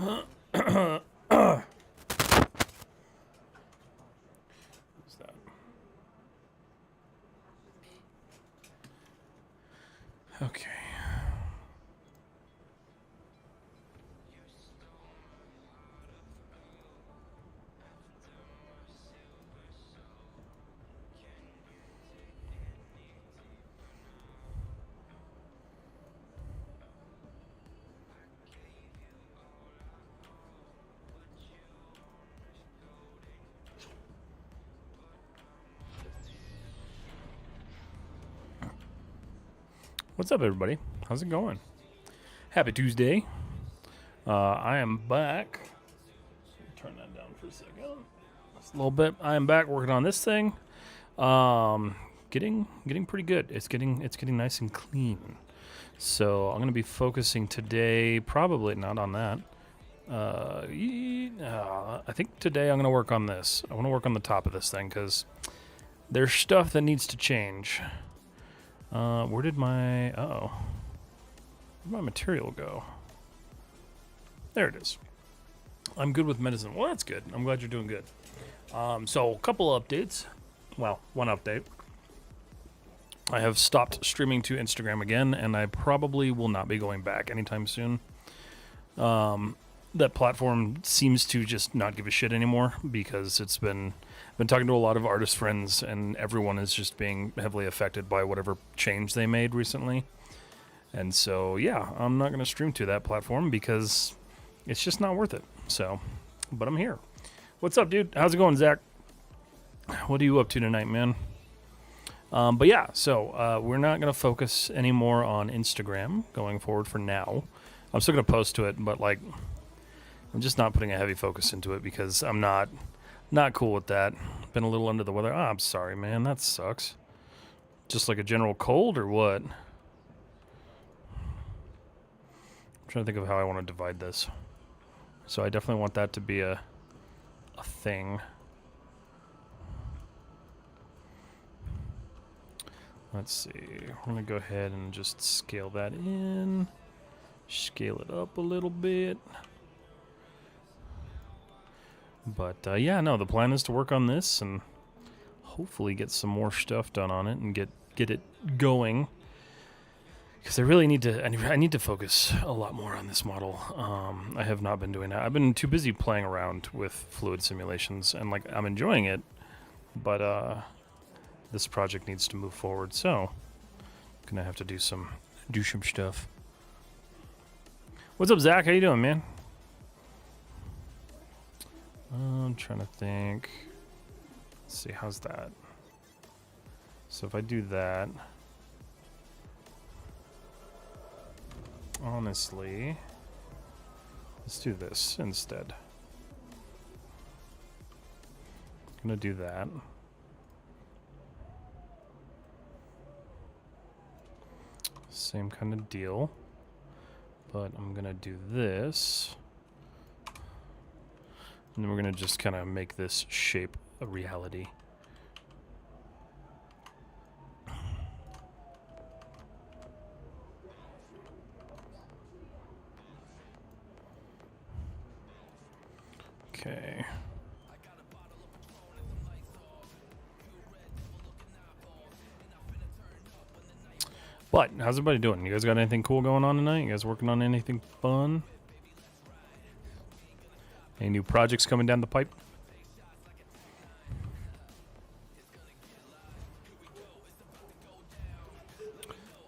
What's that? Okay. What's up, everybody? How's it going? Happy Tuesday. I am back. Turn that down for a second. Just a little bit. I am back working on this thing. Getting pretty good. It's getting nice and clean. So I'm going to be focusing today, probably not on that. I think today I'm going to work on this. I want to work on the top of this thing because there's stuff that needs to change. Where did my material go? There it is. I'm good with medicine. Well, that's good. I'm glad you're doing good. So a couple of updates. Well, one update. I have stopped streaming to Instagram again, and I probably will not be going back anytime soon. That platform seems to just not give a shit anymore because it's been talking to a lot of artist friends, and everyone is just being heavily affected by whatever change they made recently. And so, yeah, I'm not going to stream to that platform because it's just not worth it. So, but I'm here. What's up, dude? How's it going, Zach? What are you up to tonight, man? But yeah, so we're not going to focus anymore on Instagram going forward for now. I'm still going to post to it, but like, I'm just not putting a heavy focus into it because I'm not cool with that. Been a little under the weather. Oh, I'm sorry, man. That sucks. Just like a general cold or what? I'm trying to think of how I want to divide this. So I definitely want that to be a thing. Let's see. We're going to go ahead and just scale that in. Scale it up a little bit. But yeah, no, the plan is to work on this and hopefully get some more stuff done on it and get it going. Because I really need to. I need to focus a lot more on this model. I have not been doing that. I've been too busy playing around with fluid simulations, and like I'm enjoying it, but this project needs to move forward. So I'm gonna have to do some stuff. What's up, Zach? How you doing, man? I'm trying to think. Let's see, how's that? So if I do that, honestly, let's do this instead. I'm gonna do that. Same kind of deal, but I'm gonna do this. And then we're going to just kind of make this shape a reality. Okay. But, how's everybody doing? You guys got anything cool going on tonight? You guys working on anything fun? Any new projects coming down the pipe?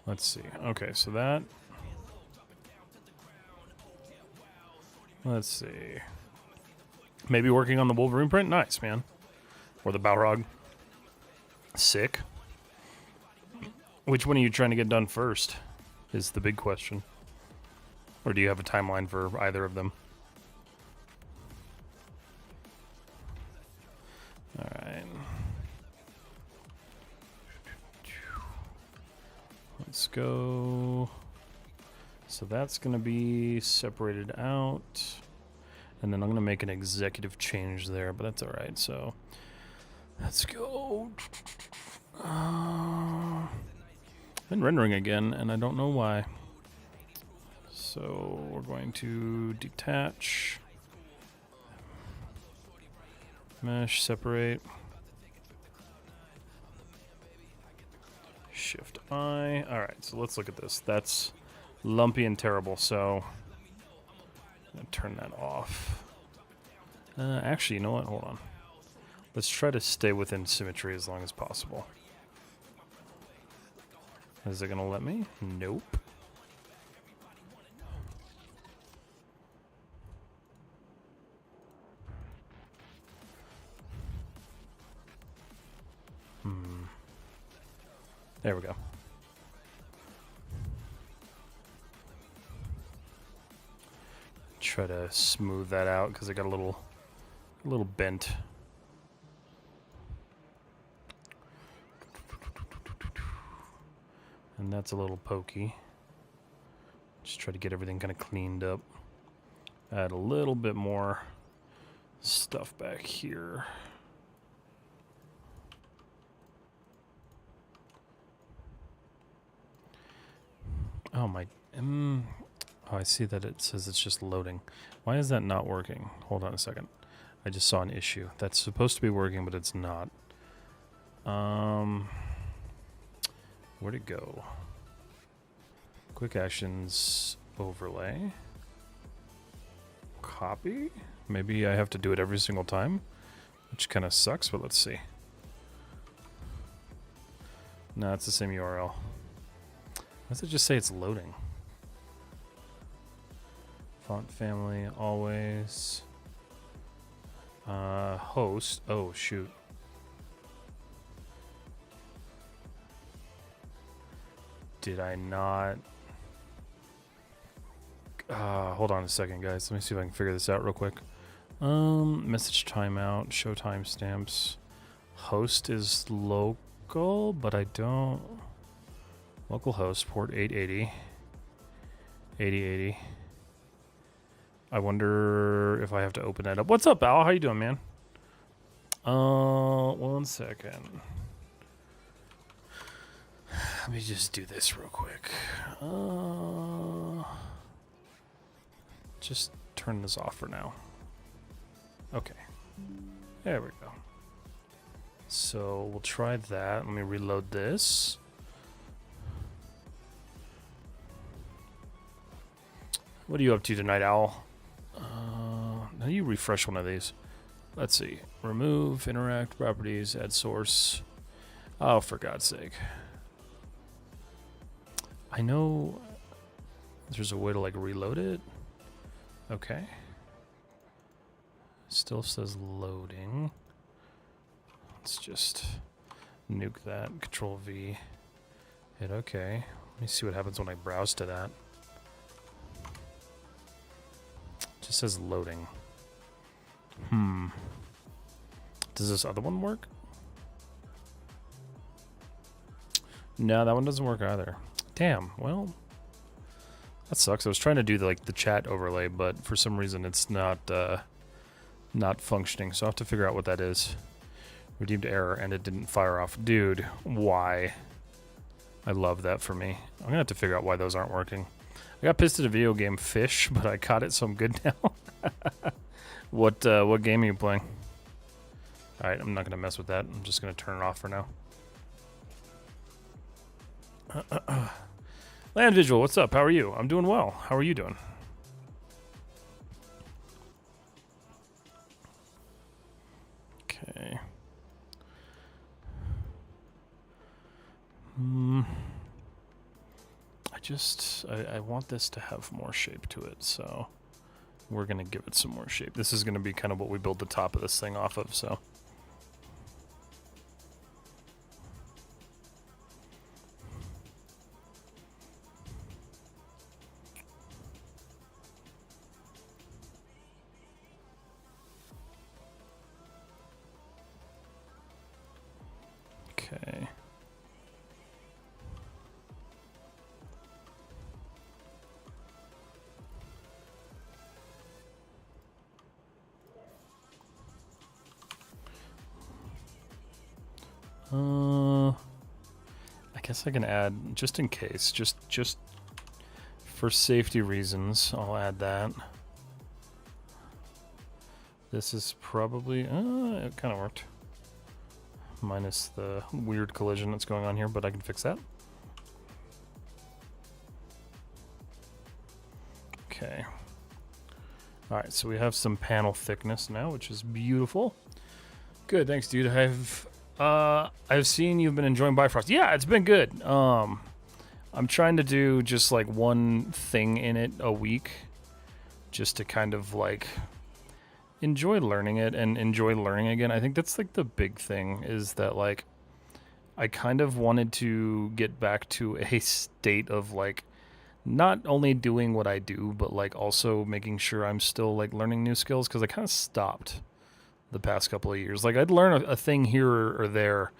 Let's see. Okay, so that. Let's see. Maybe working on the Wolverine print? Nice, man. Or the Balrog. Sick. Which one are you trying to get done first? Is the big question. Or do you have a timeline for either of them? Alright. Let's go. So that's going to be separated out. And then I'm going to make an executive change there, but that's alright. So let's go. I've been rendering again, and I don't know why. So we're going to detach, mesh, separate, Shift I. All right, so let's look at this. That's lumpy and terrible, so I'm gonna turn that off. Actually, you know what? Hold on. Let's try to stay within symmetry as long as possible. Is it gonna let me? Nope. There we go. Try to smooth that out because I got a little bent. And that's a little pokey. Just try to get everything kind of cleaned up. Add a little bit more stuff back here. Oh my, oh, I see that it says it's just loading. Why is that not working? Hold on a second. I just saw an issue. That's supposed to be working, but it's not. Where'd it go? Quick actions overlay. Copy? Maybe I have to do it every single time, which kind of sucks, but let's see. No, it's the same URL. Why does it just say it's loading? Font family, always. Host. Oh, shoot. Did I not? Hold on a second, guys. Let me see if I can figure this out real quick. Message timeout, show timestamps. Host is local, but I don't. Localhost, port 880. 8080. I wonder if I have to open that up. What's up, Al? How you doing, man? 1 second. Let me just do this real quick. Just turn this off for now. Okay. There we go. So we'll try that. Let me reload this. What are you up to tonight, Owl? How do you refresh one of these? Let's see. Remove, interact, properties, add source. Oh, for God's sake. I know there's a way to like reload it. Okay. Still says loading. Let's just nuke that. Control V. Hit OK. Let me see what happens when I browse to that. Just says loading. Does this other one work? No, that one doesn't work either. Damn. Well, that sucks. I was trying to do the chat overlay, but for some reason it's not functioning. So I have to figure out what that is. Redeemed error, and it didn't fire off. Dude, why? I love that for me. I'm gonna have to figure out why those aren't working. I got pissed at a video game, Fish, but I caught it, so I'm good now. What game are you playing? All right, I'm not gonna mess with that. I'm just gonna turn it off for now. Land Visual, what's up? How are you? I'm doing well. How are you doing? Okay. I want this to have more shape to it, so we're gonna give it some more shape. This is gonna be kind of what we build the top of this thing off of, so. Okay. I guess I can add, just in case, just For safety reasons, I'll add that. This is probably, it kind of worked. Minus the weird collision that's going on here, but I can fix that. Okay. All right, so we have some panel thickness now, which is beautiful. Good, thanks, dude. I've seen you've been enjoying Bifrost. Yeah, it's been good. I'm trying to do just like one thing in it a week, just to kind of like enjoy learning it and enjoy learning again. I think that's like the big thing, is that like I kind of wanted to get back to a state of like not only doing what I do, but like also making sure I'm still like learning new skills, because I kind of stopped the past couple of years. Like I'd learn a thing here or there,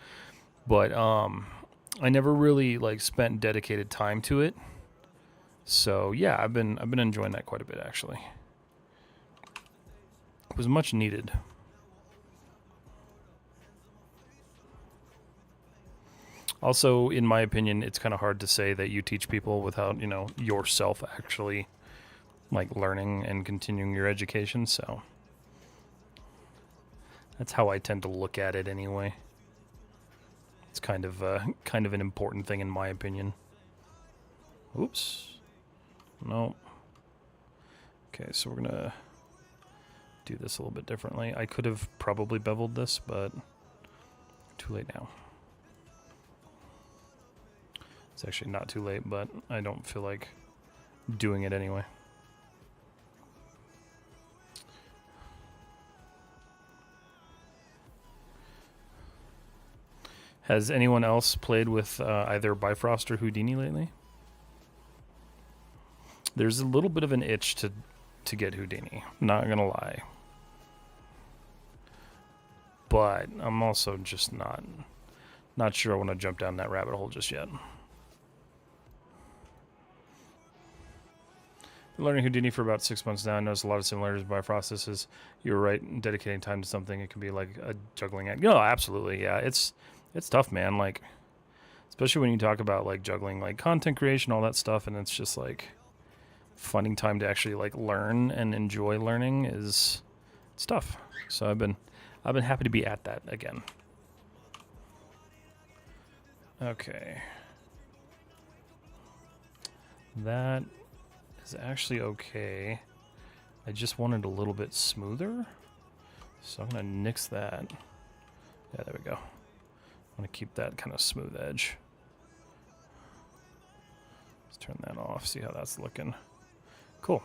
but I never really like spent dedicated time to it. So yeah, I've been enjoying that quite a bit, actually. It was much needed. Also, in my opinion, it's kind of hard to say that you teach people without, you know, yourself actually like learning and continuing your education. So that's how I tend to look at it anyway. It's kind of an important thing in my opinion. Oops. No. Okay, so we're gonna do this a little bit differently. I could have probably beveled this, but too late now. It's actually not too late, but I don't feel like doing it anyway. Has anyone else played with either Bifrost or Houdini lately? There's a little bit of an itch to get Houdini, not gonna lie. But I'm also just not sure I want to jump down that rabbit hole just yet. Been learning Houdini for about 6 months now. I noticed a lot of similarities by processes. You're right, dedicating time to something, it can be like a juggling act. No, absolutely, yeah. It's tough, man. Like, especially when you talk about like juggling, like content creation, all that stuff, and it's just like finding time to actually like learn and enjoy learning it's tough. So I've been happy to be at that again. Okay. That is actually okay. I just wanted a little bit smoother, so I'm gonna nix that. Yeah, there we go. I'm gonna keep that kind of smooth edge. Let's turn that off, see how that's looking. Cool.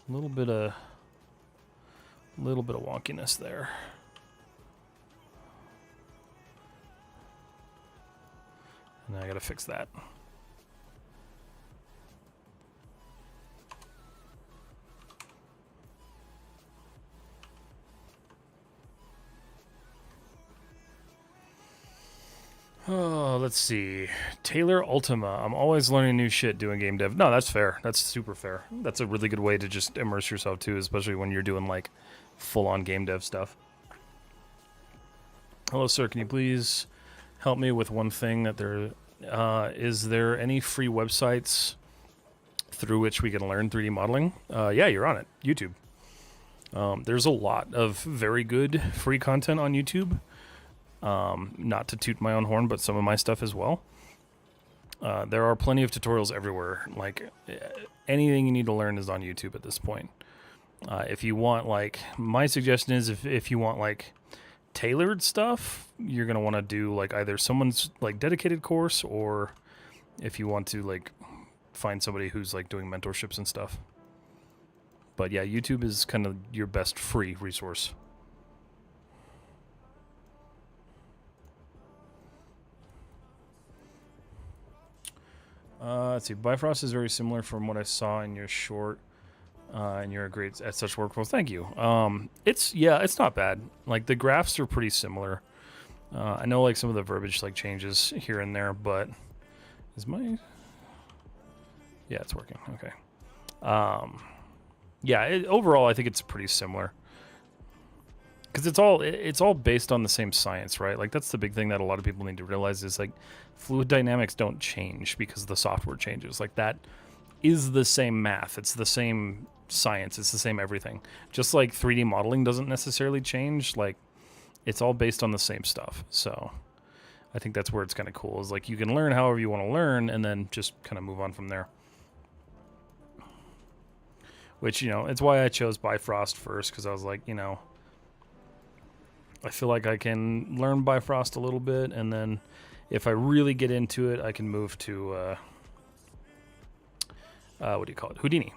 A little bit of wonkiness there. And I gotta fix that. Oh, let's see. Taylor Ultima. I'm always learning new shit doing game dev. No, that's fair. That's super fair. That's a really good way to just immerse yourself too, especially when you're doing like full-on game dev stuff. Hello, sir. Can you please help me with one thing that is there any free websites through which we can learn 3D modeling? Yeah, you're on it. YouTube. There's a lot of very good free content on YouTube. Not to toot my own horn, but some of my stuff as well. There are plenty of tutorials everywhere. Like anything you need to learn is on YouTube at this point. If you want, like, my suggestion is if you want like tailored stuff, you're gonna want to do like either someone's like dedicated course, or if you want to like find somebody who's like doing mentorships and stuff. But yeah, YouTube is kind of your best free resource. Let's see. Bifrost is very similar from what I saw in your short, and you're great at such workflows. Thank you. It's not bad. Like the graphs are pretty similar. I know like some of the verbiage like changes here and there, but yeah, it's working. Okay. Overall, I think it's pretty similar. because it's all based on the same science, right? Like that's the big thing that a lot of people need to realize is like fluid dynamics don't change because the software changes. Like that is the same math. It's the same science. It's the same everything. Just like 3D modeling doesn't necessarily change. Like it's all based on the same stuff. So I think that's where it's kind of cool. Is like you can learn however you want to learn, and then just kind of move on from there. Which, you know, it's why I chose Bifrost first, because I was like, you know, I feel like I can learn Bifrost a little bit, and then if I really get into it, I can move to, what do you call it? Houdini.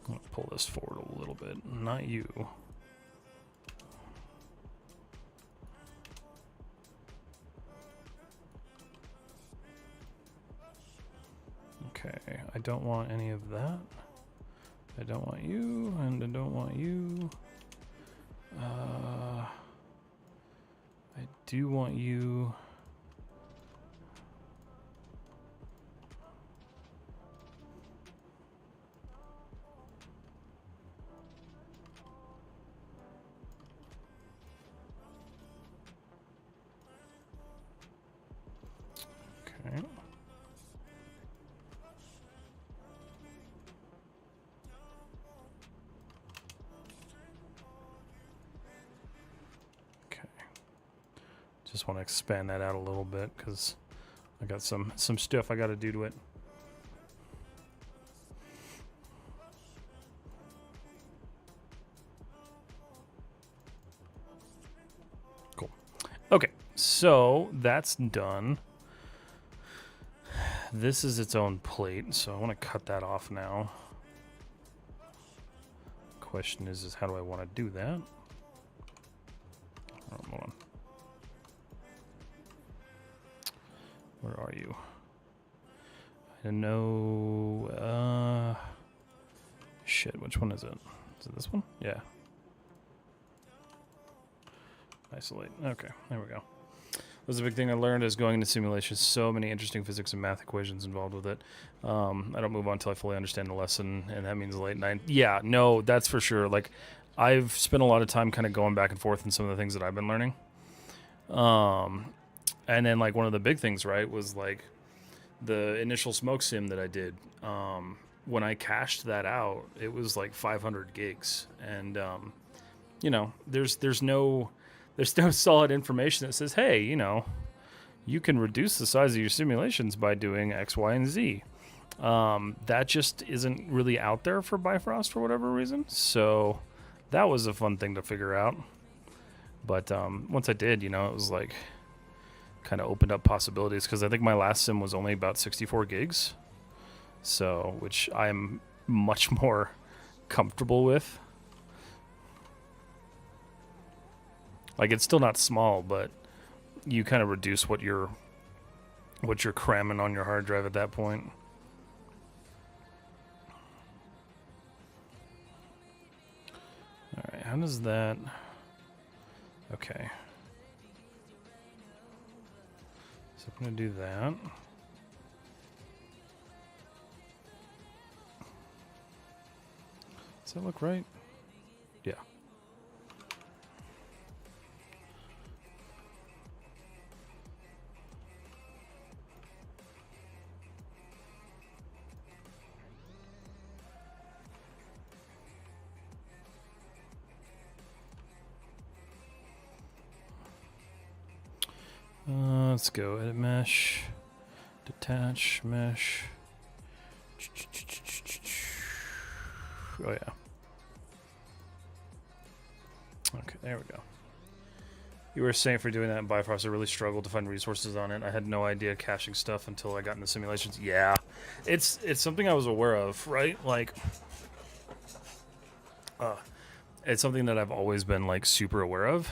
I'm going to pull this forward a little bit. Not you. Okay, I don't want any of that. I don't want you, and I don't want you. I do want you. Okay. Just want to expand that out a little bit because I got some stuff I got to do to it. Cool. Okay, so that's done. This is its own plate, so I want to cut that off now. Question is how do I want to do that? Oh, hold on. Where are you? I know. Shit, which one is it? Is it this one? Yeah. Isolate. Okay, there we go. That was a big thing I learned is going into simulations. So many interesting physics and math equations involved with it. I don't move on until I fully understand the lesson, and that means late night. Yeah, no, that's for sure. Like, I've spent a lot of time kind of going back and forth in some of the things that I've been learning. And then, like, one of the big things, right, was, like, the initial smoke sim that I did. When I cashed that out, it was, like, 500 gigs. And, you know, there's no solid information that says, hey, you know, you can reduce the size of your simulations by doing X, Y, and Z. That just isn't really out there for Bifrost for whatever reason. So that was a fun thing to figure out. But once I did, you know, it was like... kind of opened up possibilities because I think my last sim was only about 64 gigs, so which I'm much more comfortable with. Like it's still not small, but you kind of reduce what you're cramming on your hard drive at that point. All right, how does that? Okay. I'm going to do that. Does that look right? Yeah. Let's go edit mesh, detach mesh. Oh yeah. Okay, there we go. You were saying for doing that in Bifrost, I really struggled to find resources on it. I had no idea caching stuff until I got into simulations. Yeah, it's something I was aware of, right? Like, it's something that I've always been like super aware of.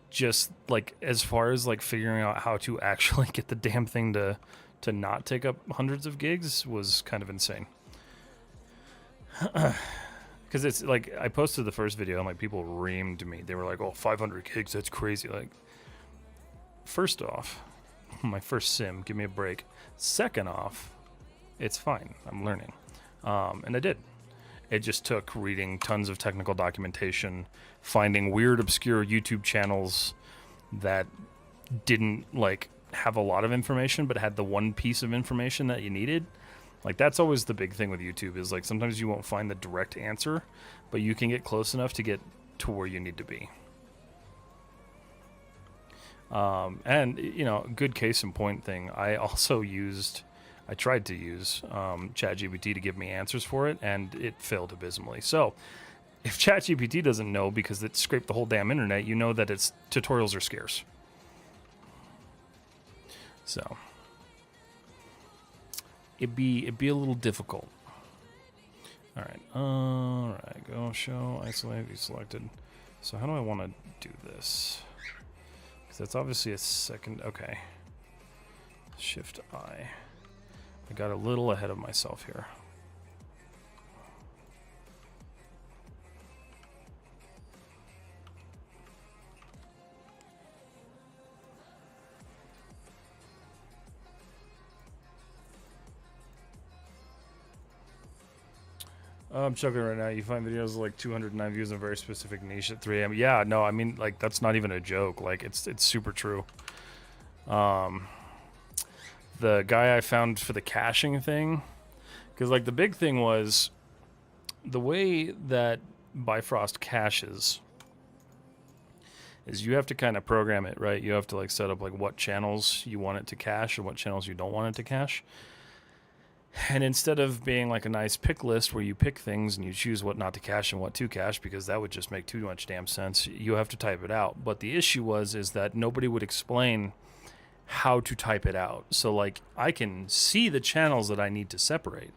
Just like as far as like figuring out how to actually get the damn thing to not take up hundreds of gigs was kind of insane. Because it's like I posted the first video and like people reamed me. They were like, "Oh, 500 gigs, that's crazy." Like, first off, my first sim, give me a break. Second off, it's fine. I'm learning, and I did. It just took reading tons of technical documentation, finding weird, obscure YouTube channels that didn't like have a lot of information, but had the one piece of information that you needed. Like, that's always the big thing with YouTube, is like sometimes you won't find the direct answer, but you can get close enough to get to where you need to be. And, you know, good case in point thing, I tried to use ChatGPT to give me answers for it, and it failed abysmally. So if ChatGPT doesn't know because it scraped the whole damn internet, you know that its tutorials are scarce. So it'd be a little difficult. All right, go show, isolate, be selected. So how do I want to do this? Because that's obviously a second, okay. Shift I. I got a little ahead of myself here. I'm checking right now. You find videos with like 209 views in a very specific niche at 3 a.m. Yeah, no, I mean, like, that's not even a joke. Like, it's super true. The guy I found for the caching thing, because like the big thing was the way that Bifrost caches is you have to kind of program it, right? You have to like set up like what channels you want it to cache and what channels you don't want it to cache. And instead of being like a nice pick list where you pick things and you choose what not to cache and what to cache, because that would just make too much damn sense, you have to type it out. But the issue is that nobody would explain how to type it out. So like I can see the channels that I need to separate.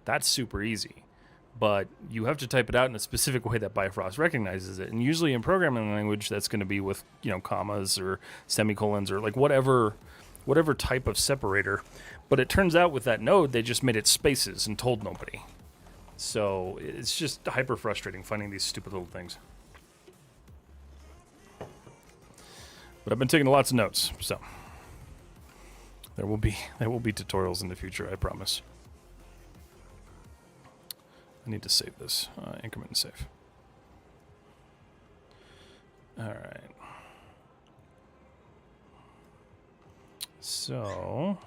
That's super easy. But you have to type it out in a specific way that Bifrost recognizes it. And usually in programming language, that's going to be with, you know, commas or semicolons or like whatever type of separator. But it turns out with that node, they just made it spaces and told nobody. So it's just hyper frustrating finding these stupid little things. But I've been taking lots of notes, so there will be tutorials in the future, I promise. I need to save this. Increment and save. All right. So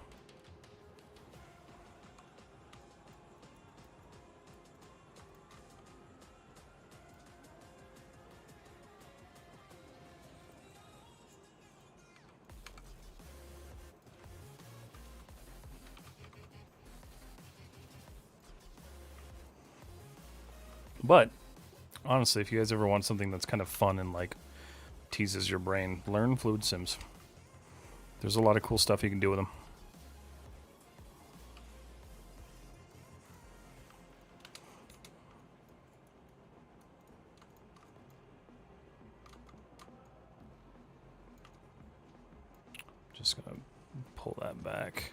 but honestly, if you guys ever want something that's kind of fun and like teases your brain, learn Fluid Sims. There's a lot of cool stuff you can do with them. Just gonna pull that back.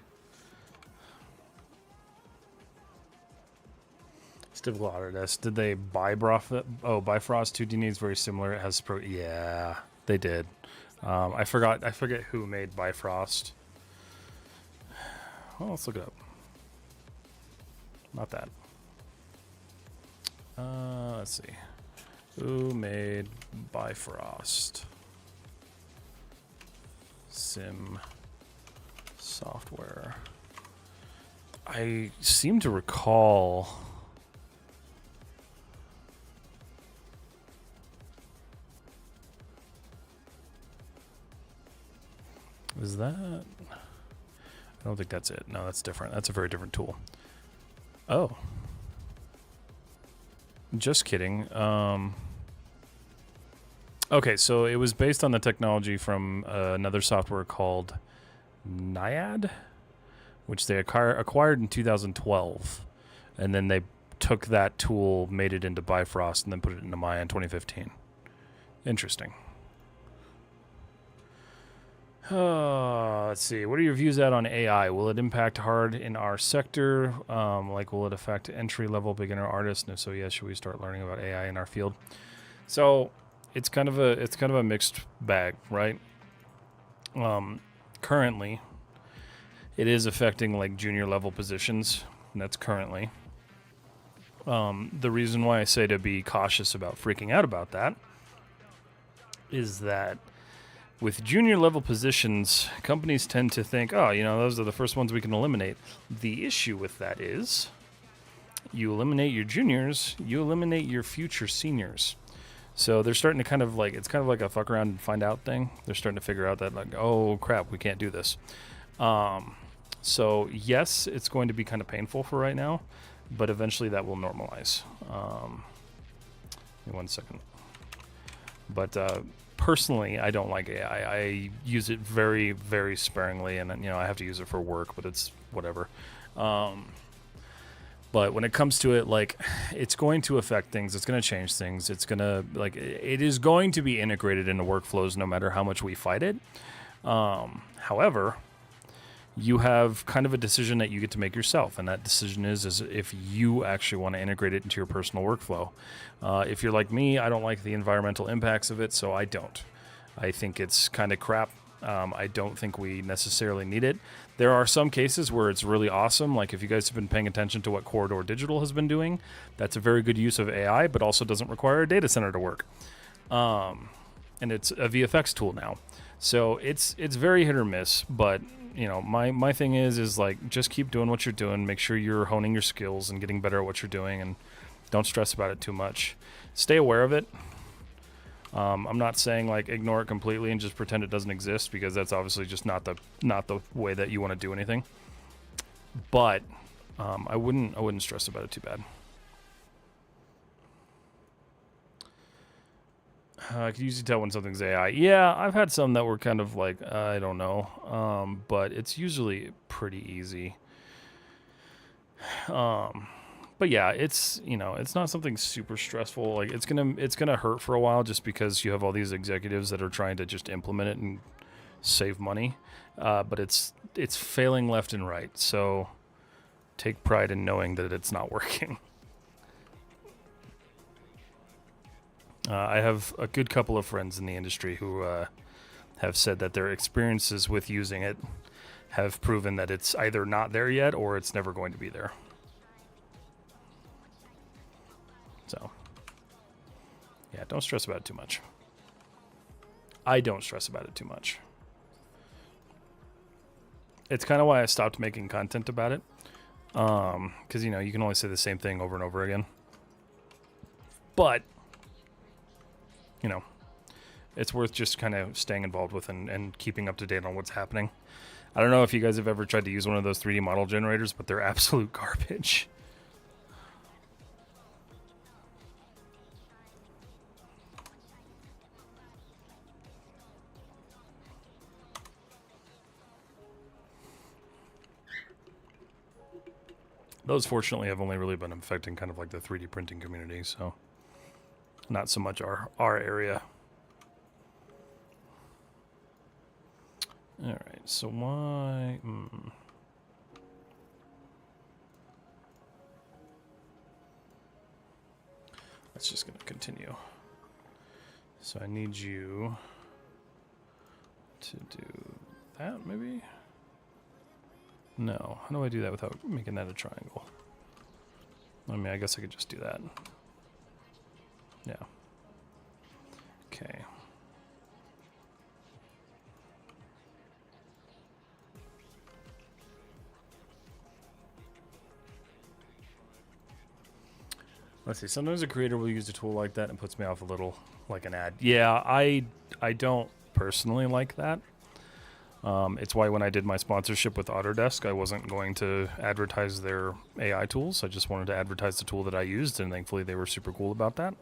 It's difficult Autodesk. Did they buy Bifrost? Oh, Bifrost 2D needs very similar. It has yeah, they did. I forget who made Bifrost. Well, let's look it up. Not that. Let's see. Who made Bifrost? Sim software. I seem to recall. Is that? I don't think that's it. No, that's different. That's a very different tool. Oh. Just kidding. Okay, so it was based on the technology from another software called Naiad, which they acquired in 2012. And then they took that tool, made it into Bifrost, and then put it into Maya in 2015. Interesting. Let's see. What are your views out on AI? Will it impact hard in our sector? Like, will it affect entry-level beginner artists? And if so, yes, should we start learning about AI in our field? So it's kind of a mixed bag, right? Currently, it is affecting like junior level positions, and that's currently. The reason why I say to be cautious about freaking out about that is that with junior level positions, companies tend to think, oh, those are the first ones we can eliminate. The issue with that is you eliminate your juniors, you eliminate your future seniors. So they're starting to it's kind of like a fuck around and find out thing. They're starting to figure out that, like, oh crap, we can't do this. So yes, it's going to be kind of painful for right now, but eventually that will normalize. Give me 1 second. But personally, I don't like AI. I use it very, very sparingly, and I have to use it for work, but it's whatever. But when it comes to it, like, it's going to affect things. It's going to change things. It's going to, it is going to be integrated into workflows no matter how much we fight it. However, you have kind of a decision that you get to make yourself. And that decision is if you actually want to integrate it into your personal workflow. If you're like me, I don't like the environmental impacts of it, so I don't. I think it's kind of crap. I don't think we necessarily need it. There are some cases where it's really awesome. Like if you guys have been paying attention to what Corridor Digital has been doing, that's a very good use of AI, but also doesn't require a data center to work. And it's a VFX tool now. So it's very hit or miss, but my thing is like, just keep doing what you're doing. Make sure you're honing your skills and getting better at what you're doing, and don't stress about it too much. Stay aware of it. I'm not saying like ignore it completely and just pretend it doesn't exist, because that's obviously just not the way that you want to do anything. But I wouldn't stress about it too bad. I could usually tell when something's AI. Yeah, I've had some that were kind of like, I don't know, but it's usually pretty easy. But yeah, it's it's not something super stressful. Like it's gonna hurt for a while, just because you have all these executives that are trying to just implement it and save money. But it's failing left and right. So take pride in knowing that it's not working. I have a good couple of friends in the industry who have said that their experiences with using it have proven that it's either not there yet or it's never going to be there. So, yeah, don't stress about it too much. I don't stress about it too much. It's kind of why I stopped making content about it. Because, you can only say the same thing over and over again. But, it's worth just kind of staying involved with and keeping up to date on what's happening. I don't know if you guys have ever tried to use one of those 3D model generators, but they're absolute garbage. Those, fortunately, have only really been affecting kind of like the 3D printing community, so not so much our area. All right, so why? That's just going to continue. So I need you to do that, maybe? No. How do I do that without making that a triangle? I mean, I guess I could just do that. Yeah. Okay. Let's see. Sometimes a creator will use a tool like that and puts me off a little, like an ad. Yeah, I don't personally like that. It's why when I did my sponsorship with Autodesk, I wasn't going to advertise their AI tools. I just wanted to advertise the tool that I used, and thankfully they were super cool about that.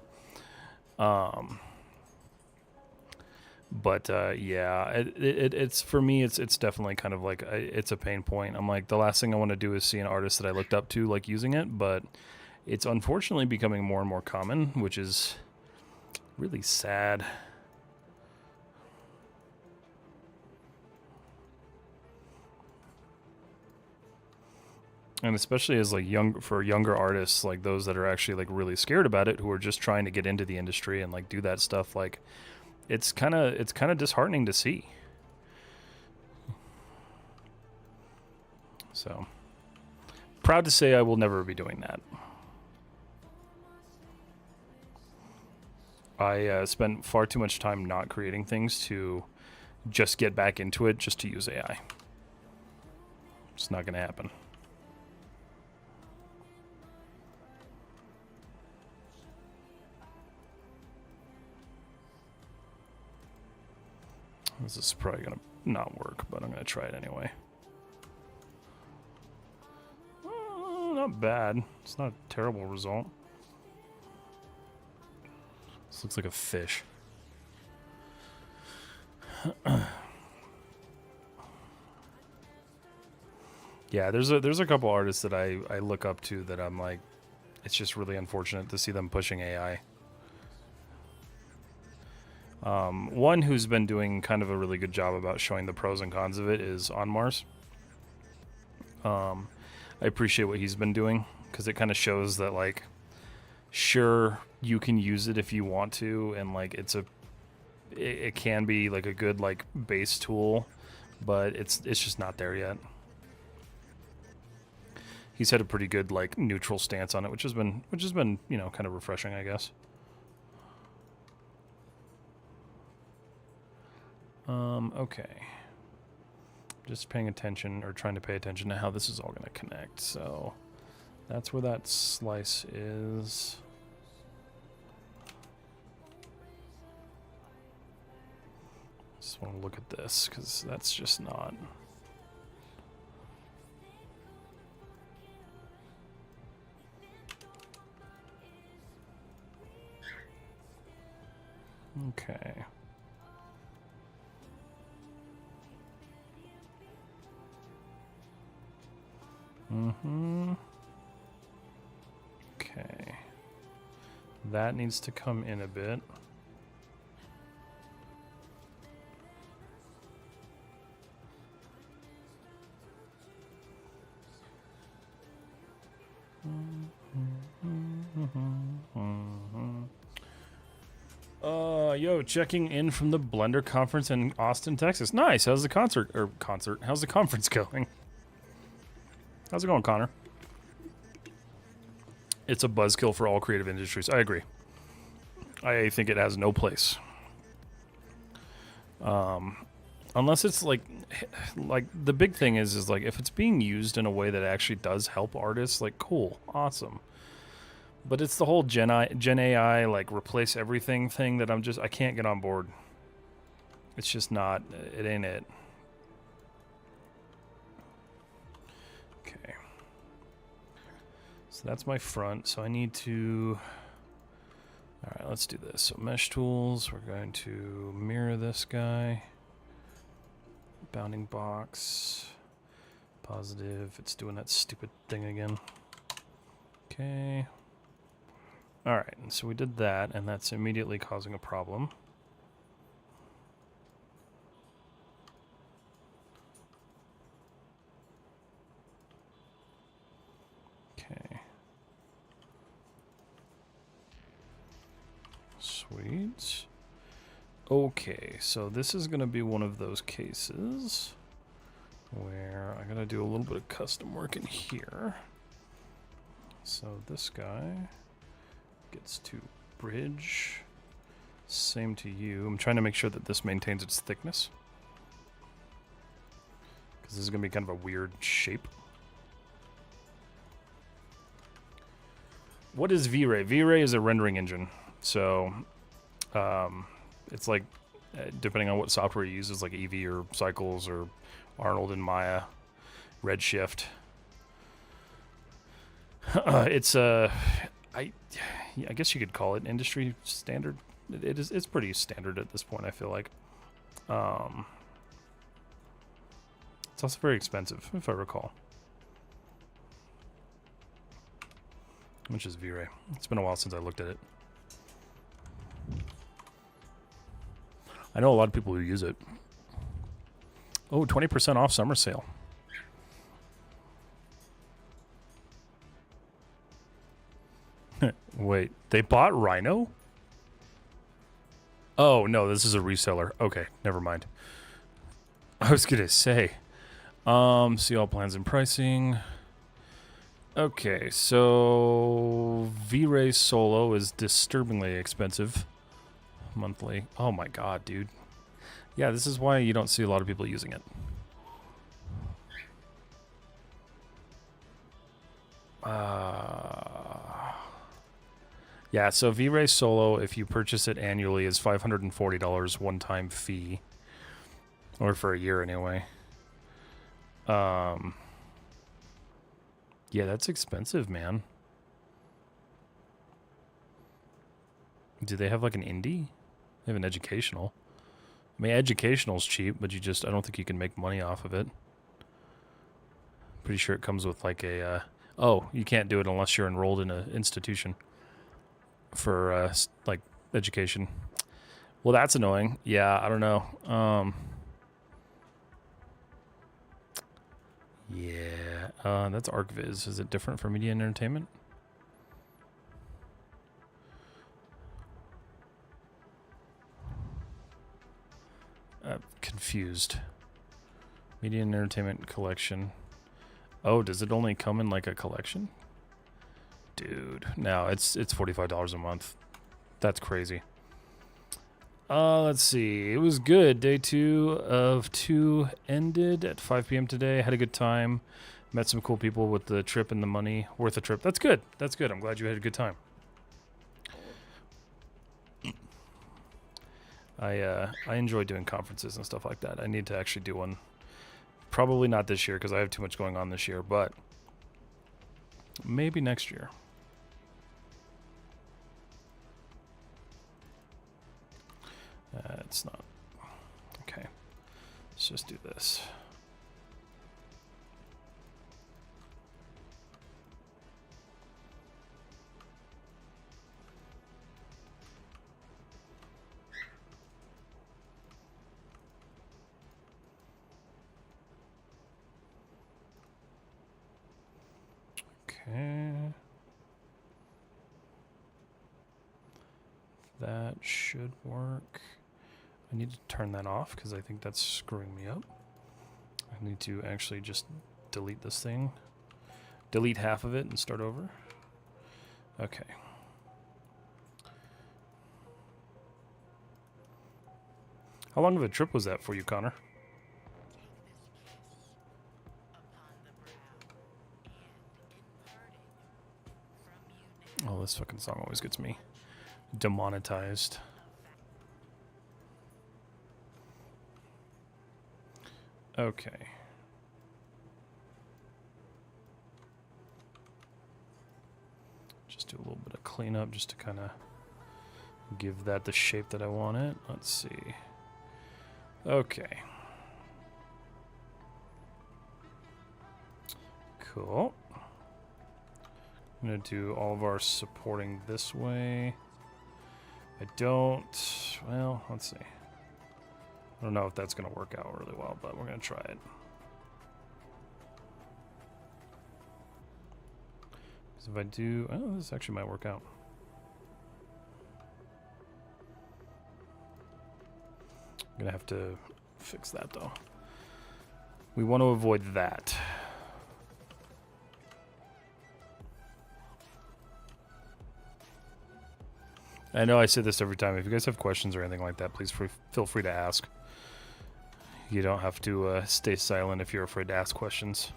But yeah, it's for me, it's definitely kind of like it's a pain point. I'm like, the last thing I want to do is see an artist that I looked up to like using it, but it's unfortunately becoming more and more common, which is really sad. And especially as like for younger artists, like those that are actually like really scared about it, who are just trying to get into the industry and like do that stuff, like it's kind of disheartening to see. So proud to say I will never be doing that. I spent far too much time not creating things to just get back into it just to use AI. It's not going to happen. This is probably going to not work, but I'm going to try it anyway. Not bad. It's not a terrible result. This looks like a fish. Yeah, there's a couple artists that I look up to that I'm like, it's just really unfortunate to see them pushing AI. One who's been doing kind of a really good job about showing the pros and cons of it is On Mars. I appreciate what he's been doing because it kind of shows that, like, sure, you can use it if you want to, and like it can be like a good like base tool, but it's just not there yet. He's had a pretty good like neutral stance on it, which has been you know, kind of refreshing, I guess. Okay. Just paying attention, or trying to pay attention to how this is all going to connect. So that's where that slice is. Just want to look at this because that's just not. Okay. Okay. That needs to come in a bit. Yo, checking in from the Blender conference in Austin, Texas. Nice. How's the concert? How's the conference going? How's it going, Connor? It's a buzzkill for all creative industries. I agree. I think it has no place. Unless it's like the big thing is like if it's being used in a way that actually does help artists, like cool, awesome. But it's the whole Gen AI like replace everything thing that I can't get on board. It's just not, it ain't it. Okay. So that's my front. So I need to, all right, let's do this. So mesh tools, we're going to mirror this guy. Bounding box, positive. It's doing that stupid thing again. Okay. All right, and so we did that, and that's immediately causing a problem. Okay. Sweet. Okay, so this is going to be one of those cases where I'm going to do a little bit of custom work in here. So this guy gets to bridge. Same to you. I'm trying to make sure that this maintains its thickness, because this is going to be kind of a weird shape. What is V-Ray? V-Ray is a rendering engine. So it's like, depending on what software you use, it's like Eevee or Cycles or Arnold and Maya, Redshift. It's I guess you could call it industry standard. It's pretty standard at this point, I feel like. It's also very expensive, if I recall. How much is V-Ray? It's been a while since I looked at it. I know a lot of people who use it. Oh, 20% off summer sale. Wait, they bought Rhino? Oh, no, this is a reseller. Okay, never mind. I was going to say. See all plans and pricing. Okay, so V-Ray Solo is disturbingly expensive. monthly. Oh my god, dude. Yeah, this is why you don't see a lot of people using it. Yeah, so V-Ray Solo, if you purchase it annually, is $540 one-time fee. Or for a year anyway. Yeah, that's expensive, man. Do they have like an indie? They have an educational. I mean, educational's cheap, but I don't think you can make money off of it. Pretty sure it comes with like a, oh, you can't do it unless you're enrolled in an institution for, like, education. Well, that's annoying. Yeah, I don't know. Yeah, that's ArcViz. Is it different for media and entertainment? Confused. Media and entertainment collection. Oh, does it only come in like a collection? Dude, no, it's $45 a month. That's crazy. Let's see. It was good. Day 2 of 2 ended at 5 p.m. today. Had a good time. Met some cool people with the trip and the money. Worth a trip. That's good. That's good. I'm glad you had a good time. I enjoy doing conferences and stuff like that. I need to actually do one. Probably not this year because I have too much going on this year, but maybe next year. It's not. Okay. Let's just do this. Okay. That should work. I need to turn that off because I think that's screwing me up. I need to actually just delete this thing. Delete half of it and start over. Okay. How long of a trip was that for you, Connor? Oh, this fucking song always gets me demonetized. Okay. Just do a little bit of cleanup just to kind of give that the shape that I want it. Let's see. Okay. Cool. I'm going to do all of our supporting this way. Well, let's see. I don't know if that's going to work out really well, but we're going to try it. Because if I do, oh, this actually might work out. I'm going to have to fix that, though. We want to avoid that. I know I say this every time. If you guys have questions or anything like that, please feel free to ask. You don't have to stay silent if you're afraid to ask questions.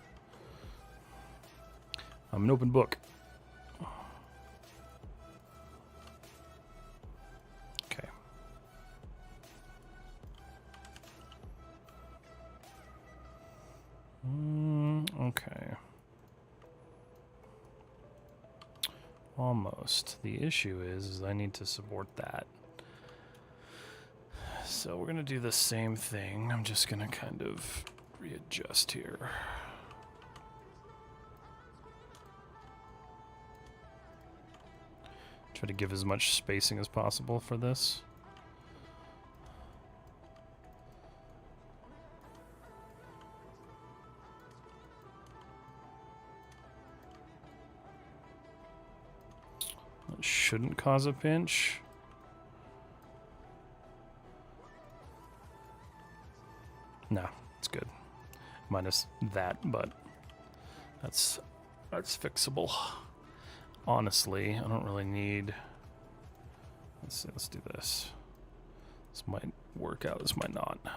I'm an open book. Okay. Okay. Almost. The issue is I need to support that. So we're going to do the same thing. I'm just going to kind of readjust here. Try to give as much spacing as possible for this. That shouldn't cause a pinch. No, it's good. Minus that, but that's fixable. Honestly, I don't really need. Let's see, let's do this. This might work out, this might not. I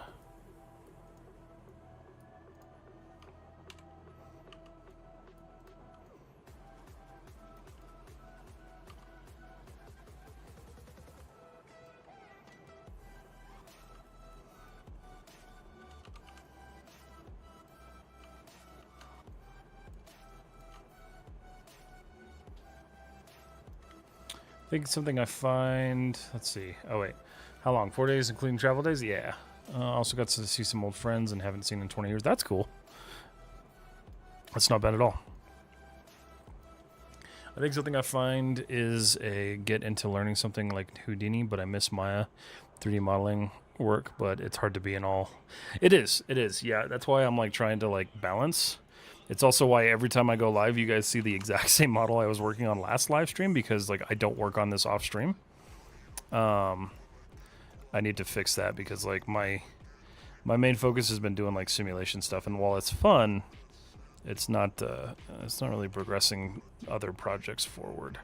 think something I find, let's see. Oh wait, how long? 4 days including travel days? Yeah. Also got to see some old friends and haven't seen in 20 years. That's cool. That's not bad at all. I think something I find is a get into learning something like Houdini, but I miss Maya 3D modeling work, but it's hard to be in all. It is. Yeah, that's why I'm like trying to like balance. It's also why every time I go live, you guys see the exact same model I was working on last live stream, because like I don't work on this off stream. I need to fix that because like my main focus has been doing like simulation stuff, and while it's fun, it's not really progressing other projects forward.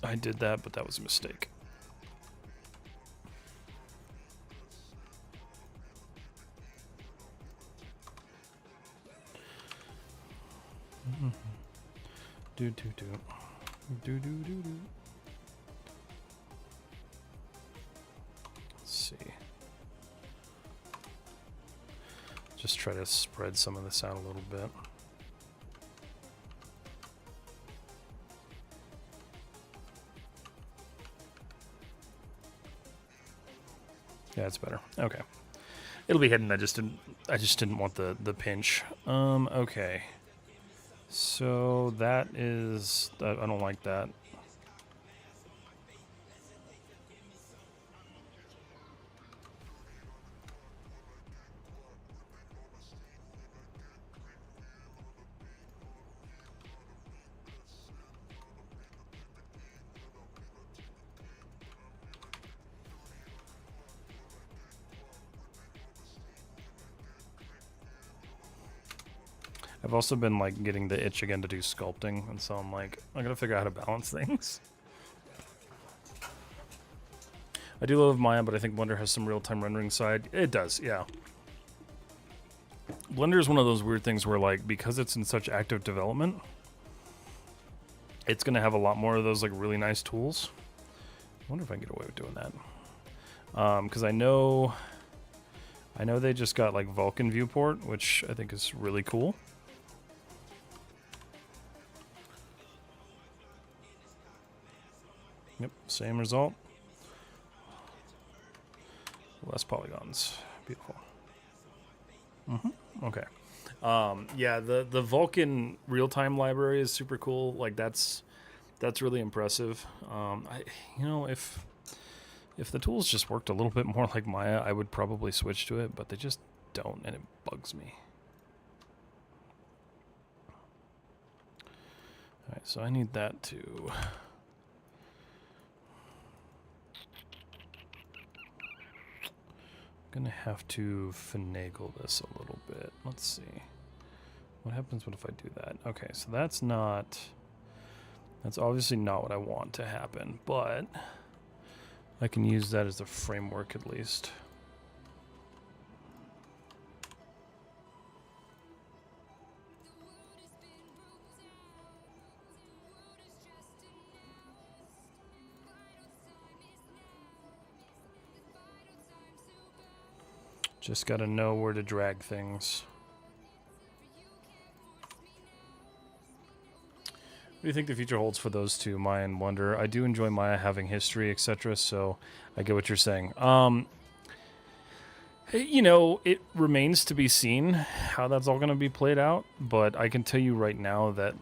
I did that, but that was a mistake. Do. Let's see. Just try to spread some of this out a little bit. Yeah, it's better. Okay. It'll be hidden. I just didn't want the pinch. Okay. So that is, I don't like that. I've also been like getting the itch again to do sculpting, and so I'm like, I gotta figure out how to balance things. I do love Maya, but I think Blender has some real-time rendering side. It does, yeah. Blender is one of those weird things where like, because it's in such active development, it's gonna have a lot more of those like really nice tools. I wonder if I can get away with doing that. Because I know they just got like Vulkan viewport, which I think is really cool. Yep, same result. Less polygons. Beautiful. Okay. Yeah, the Vulkan real-time library is super cool. Like that's really impressive. You know, if the tools just worked a little bit more like Maya, I would probably switch to it, but they just don't, and it bugs me. All right, so I need that to... Gonna have to finagle this a little bit. Let's see. What happens if I do that? Okay, so that's obviously not what I want to happen, but I can use that as a framework at least. Just gotta know where to drag things. What do you think the future holds for those two, Maya and Wonder? I do enjoy Maya having history, etc., so I get what you're saying. You know, it remains to be seen how that's all going to be played out, but I can tell you right now that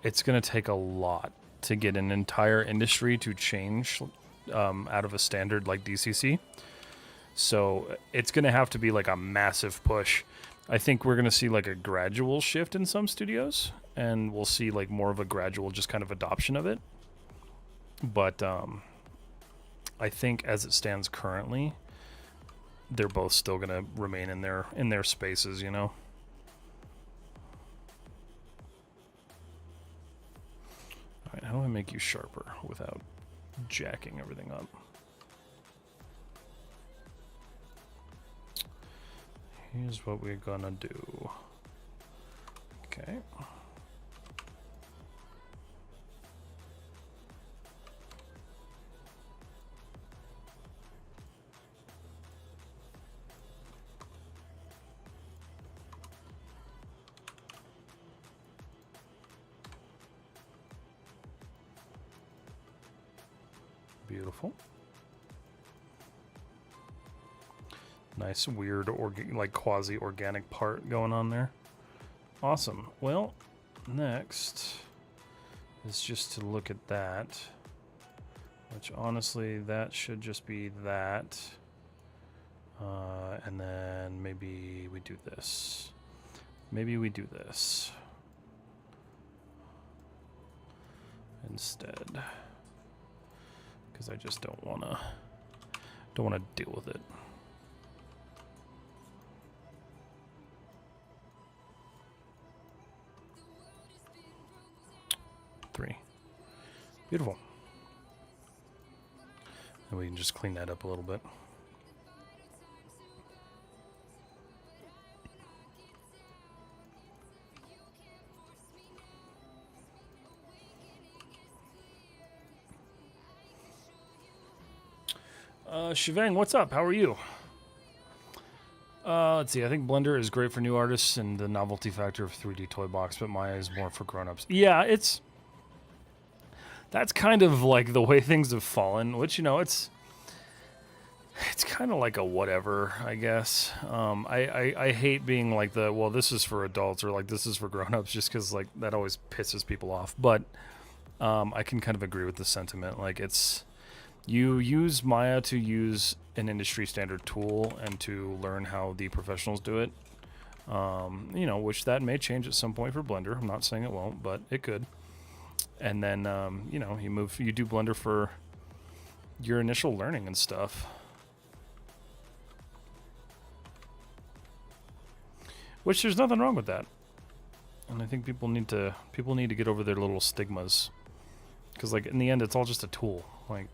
it's going to take a lot to get an entire industry to change out of a standard like DCC. So it's going to have to be like a massive push. I think we're going to see like a gradual shift in some studios, and we'll see like more of a gradual just kind of adoption of it. But I think as it stands currently, they're both still going to remain in their spaces, you know. All right, how do I make you sharper without jacking everything up. Here's what we're gonna do. Okay. Beautiful. Nice, weird, like quasi-organic part going on there. Awesome. Well, next is just to look at that, which honestly, that should just be that. And then maybe we do this. Maybe we do this instead, because I just don't wanna deal with it. Three. Beautiful. And we can just clean that up a little bit. Shivang, what's up? How are you? Let's see. I think Blender is great for new artists and the novelty factor of 3D Toy Box, but Maya is more for grown-ups. Yeah, that's kind of like the way things have fallen, which, you know, it's kind of like a whatever, I guess. I hate being like well, this is for adults or like this is for grown-ups, just because like that always pisses people off. But I can kind of agree with the sentiment. Like you use Maya to use an industry standard tool and to learn how the professionals do it. You know, which that may change at some point for Blender. I'm not saying it won't, but it could. And then, you know, you do Blender for your initial learning and stuff. Which there's nothing wrong with that. And I think people need to get over their little stigmas. Because, like, in the end, it's all just a tool. Like,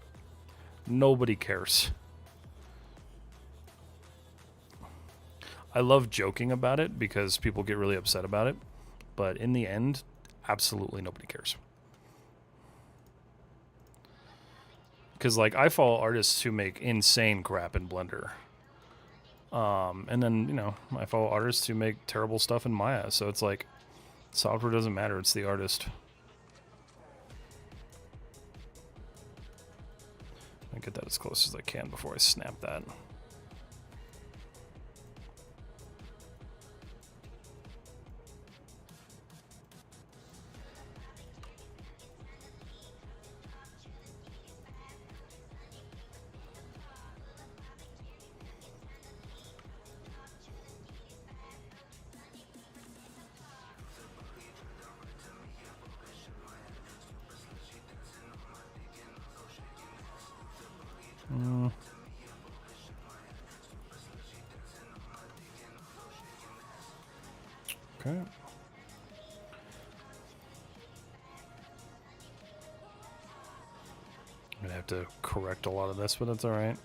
nobody cares. I love joking about it because people get really upset about it. But in the end, absolutely nobody cares. Because, like, I follow artists who make insane crap in Blender. And then, you know, I follow artists who make terrible stuff in Maya. So it's like, software doesn't matter. It's the artist. I get that as close as I can before I snap that. Okay. I'm gonna have to correct a lot of this, but that's all right.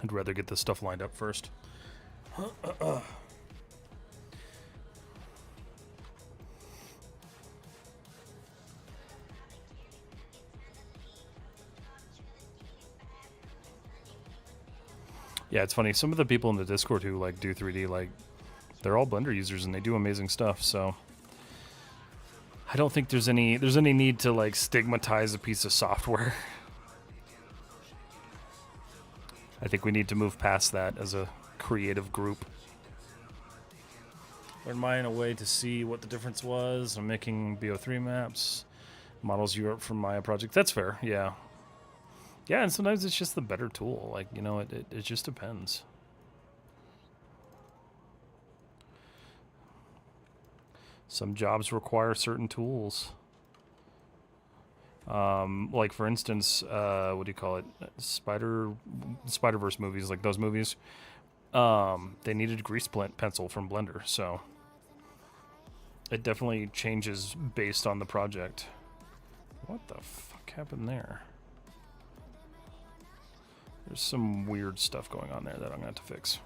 I'd rather get this stuff lined up first. Yeah, it's funny. Some of the people in the Discord who like do 3D, like they're all Blender users and they do amazing stuff. So I don't think there's any need to like stigmatize a piece of software. I think we need to move past that as a creative group. Learn Maya in a way to see what the difference was. I'm making BO3 maps, models Europe from Maya project. That's fair, yeah. Yeah, and sometimes it's just the better tool. Like, you know, it just depends. Some jobs require certain tools. Like, for instance, what do you call it? Spider-Verse movies, like those movies. They needed a grease pencil from Blender, so It definitely changes based on the project. What the fuck happened there? There's some weird stuff going on there that I'm gonna have to fix.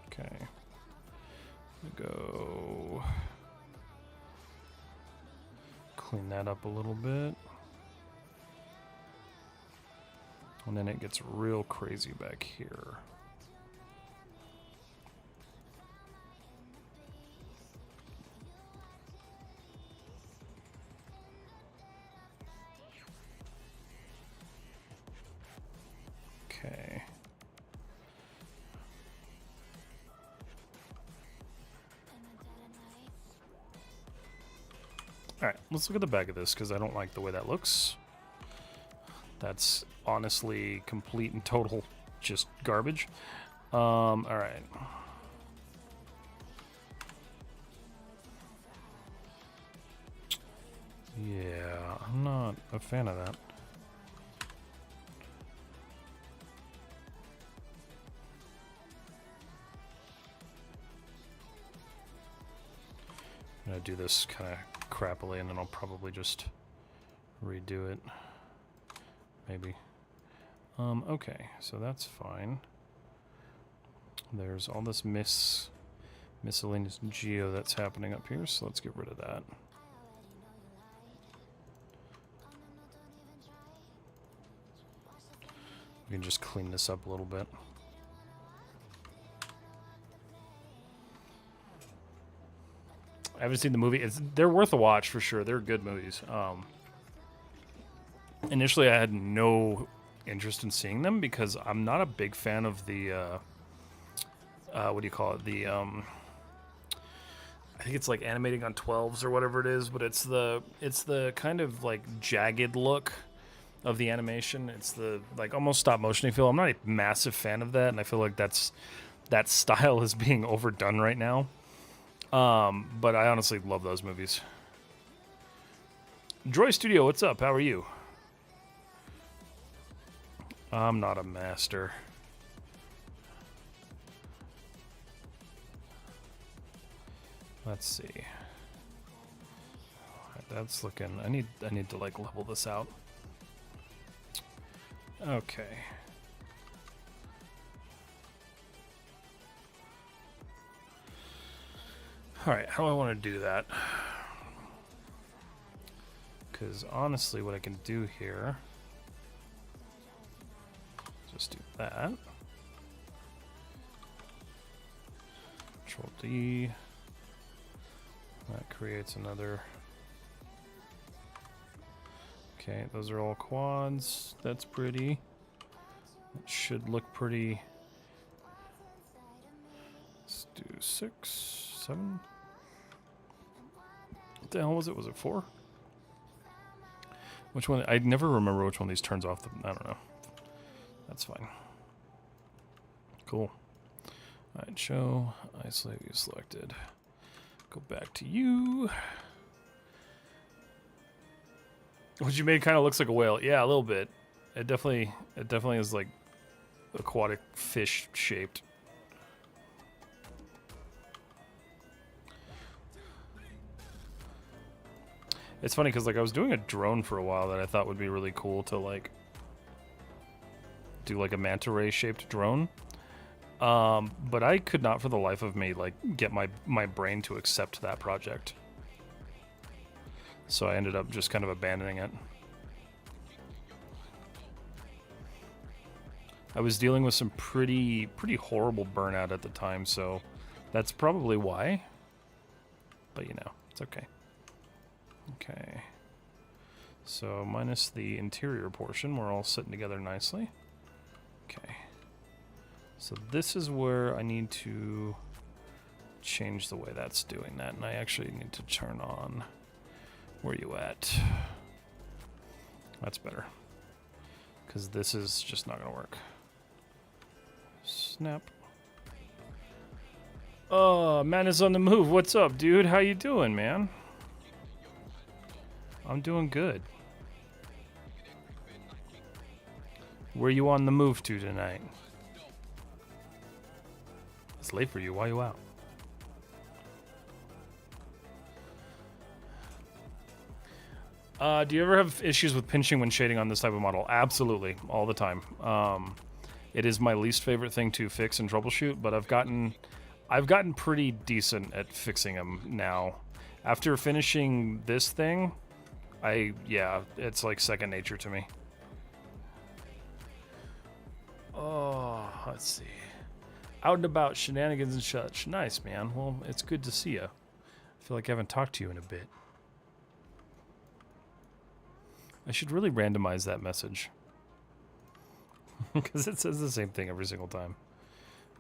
Okay. Go clean that up a little bit. And then it gets real crazy back here. Okay. Alright, let's look at the back of this because I don't like the way that looks. That's honestly complete and total just garbage. Alright. Yeah, I'm not a fan of that. I'm gonna do this kind of crappily and then I'll probably just redo it. Maybe. Okay, so that's fine. There's all this miscellaneous geo that's happening up here, so let's get rid of that. We can just clean this up a little bit. I haven't seen the movie. They're worth a watch for sure. They're good movies. Initially, I had no interest in seeing them because I'm not a big fan of the what do you call it? The I think it's like animating on 12s or whatever it is, but it's the kind of like jagged look of the animation. It's the like almost stop motion feel. I'm not a massive fan of that, and I feel like that style is being overdone right now. But I honestly love those movies. Droy Studio, what's up? How are you? I'm not a master. Let's see. Alright, that's looking. I need to like level this out. Okay. Alright, how do I want to do that? Because honestly, what I can do here, just do that. Control D. That creates another. Okay, those are all quads. That's pretty. It should look pretty. Let's do 6, 7. What the hell was it? Was it 4? Which one? I never remember which one of these turns off. I don't know. That's fine. Cool. Alright, show. Isolate view selected. Go back to you. What you made kind of looks like a whale. Yeah, a little bit. It definitely is like aquatic fish shaped. It's funny because like I was doing a drone for a while that I thought would be really cool to like do like a manta ray shaped drone. But I could not for the life of me like get my brain to accept that project. So I ended up just kind of abandoning it. I was dealing with some pretty horrible burnout at the time, so that's probably why. But you know, it's okay. Okay. So minus the interior portion, we're all sitting together nicely. Okay. So this is where I need to change the way that's doing that, and I actually need to turn on where you at. That's better. Because this is just not gonna work. Snap. Oh, man is on the move. What's up, dude? How you doing, man? I'm doing good. Where you on the move to tonight? It's late for you. Why you out? Do you ever have issues with pinching when shading on this type of model? Absolutely, all the time. It is my least favorite thing to fix and troubleshoot, but I've gotten pretty decent at fixing them now. After finishing this thing, it's like second nature to me. Oh, let's see. Out and about, shenanigans and such. Nice, man. Well, it's good to see you. I feel like I haven't talked to you in a bit. I should really randomize that message. Because it says the same thing every single time.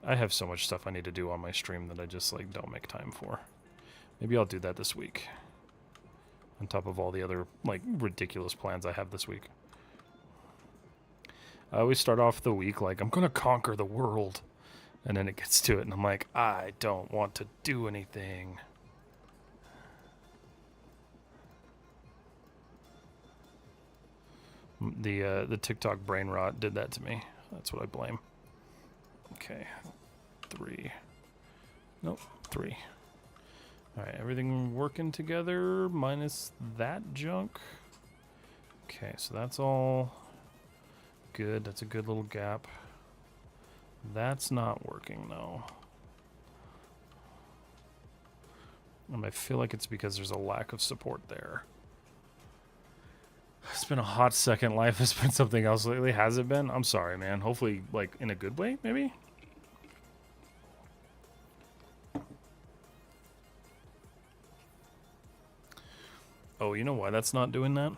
I have so much stuff I need to do on my stream that I just like don't make time for. Maybe I'll do that this week. On top of all the other like ridiculous plans I have this week. I always start off the week like, I'm gonna conquer the world. And then it gets to it and I'm like, I don't want to do anything. The TikTok brain rot did that to me. That's what I blame. Okay. 3. Nope, 3. Alright, everything working together minus that junk. Okay, so that's all good. That's a good little gap. That's not working though. And I feel like it's because there's a lack of support there. It's been a hot second. Life has been something else lately. Has it been? I'm sorry, man. Hopefully, like, in a good way, maybe? Oh, you know why that's not doing that?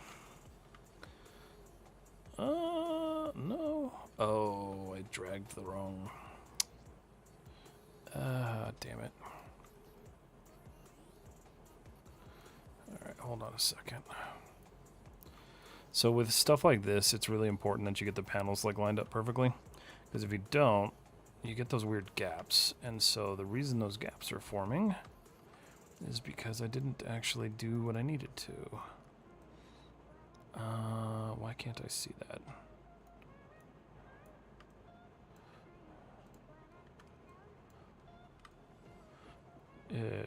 No. Oh, I dragged the wrong... damn it. Alright, hold on a second. So with stuff like this, it's really important that you get the panels like lined up perfectly. Because if you don't, you get those weird gaps. And so the reason those gaps are forming is because I didn't actually do what I needed to. Why can't I see that?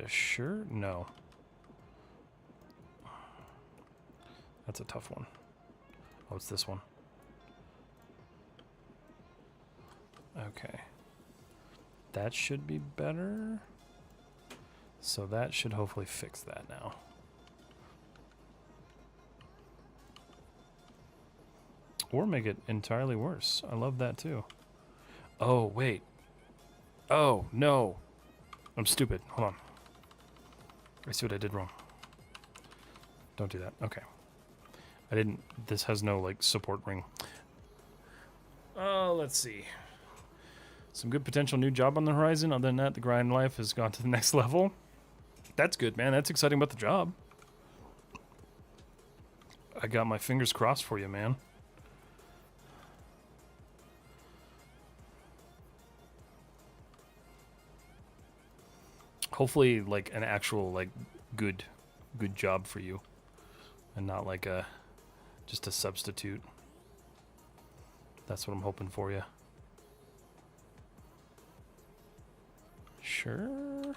Sure? No. That's a tough one. Oh, it's this one. Okay. That should be better. So that should hopefully fix that now. Or make it entirely worse. I love that too. Oh, wait. Oh, no. I'm stupid. Hold on. I see what I did wrong. Don't do that. Okay. I didn't... This has no, like, support ring. Oh, let's see. Some good potential new job on the horizon. Other than that, the grind life has gone to the next level. That's good, man. That's exciting about the job. I got my fingers crossed for you, man. Hopefully, like, an actual, like, good job for you. And not like a... just a substitute. That's what I'm hoping for you. Sure.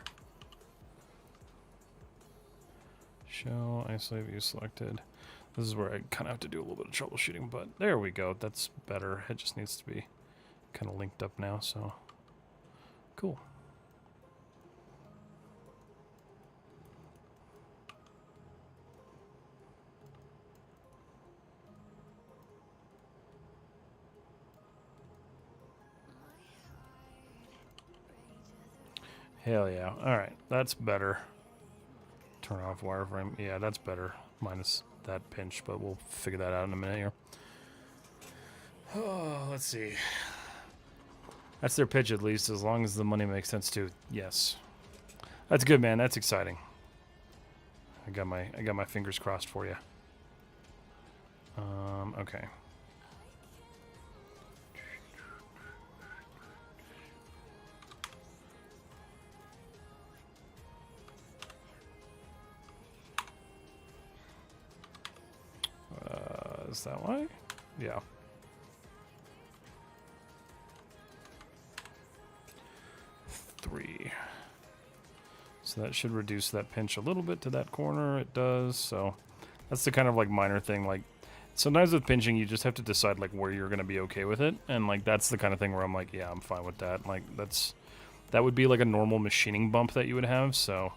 Show isolate view selected. This is where I kind of have to do a little bit of troubleshooting, but there we go. That's better. It just needs to be kind of linked up now, so cool. Hell yeah. Alright, that's better. Turn off wireframe. Yeah, that's better. Minus that pinch, but we'll figure that out in a minute here. Oh, let's see. That's their pitch at least, as long as the money makes sense too. Yes. That's good, man. That's exciting. I got my fingers crossed for you. Okay. Is that why? Yeah. So that should reduce that pinch a little bit to that corner. It does. So that's the kind of like minor thing. Like sometimes with pinching, you just have to decide like where you're going to be okay with it. And like that's the kind of thing where I'm like, yeah, I'm fine with that. Like that would be like a normal machining bump that you would have. So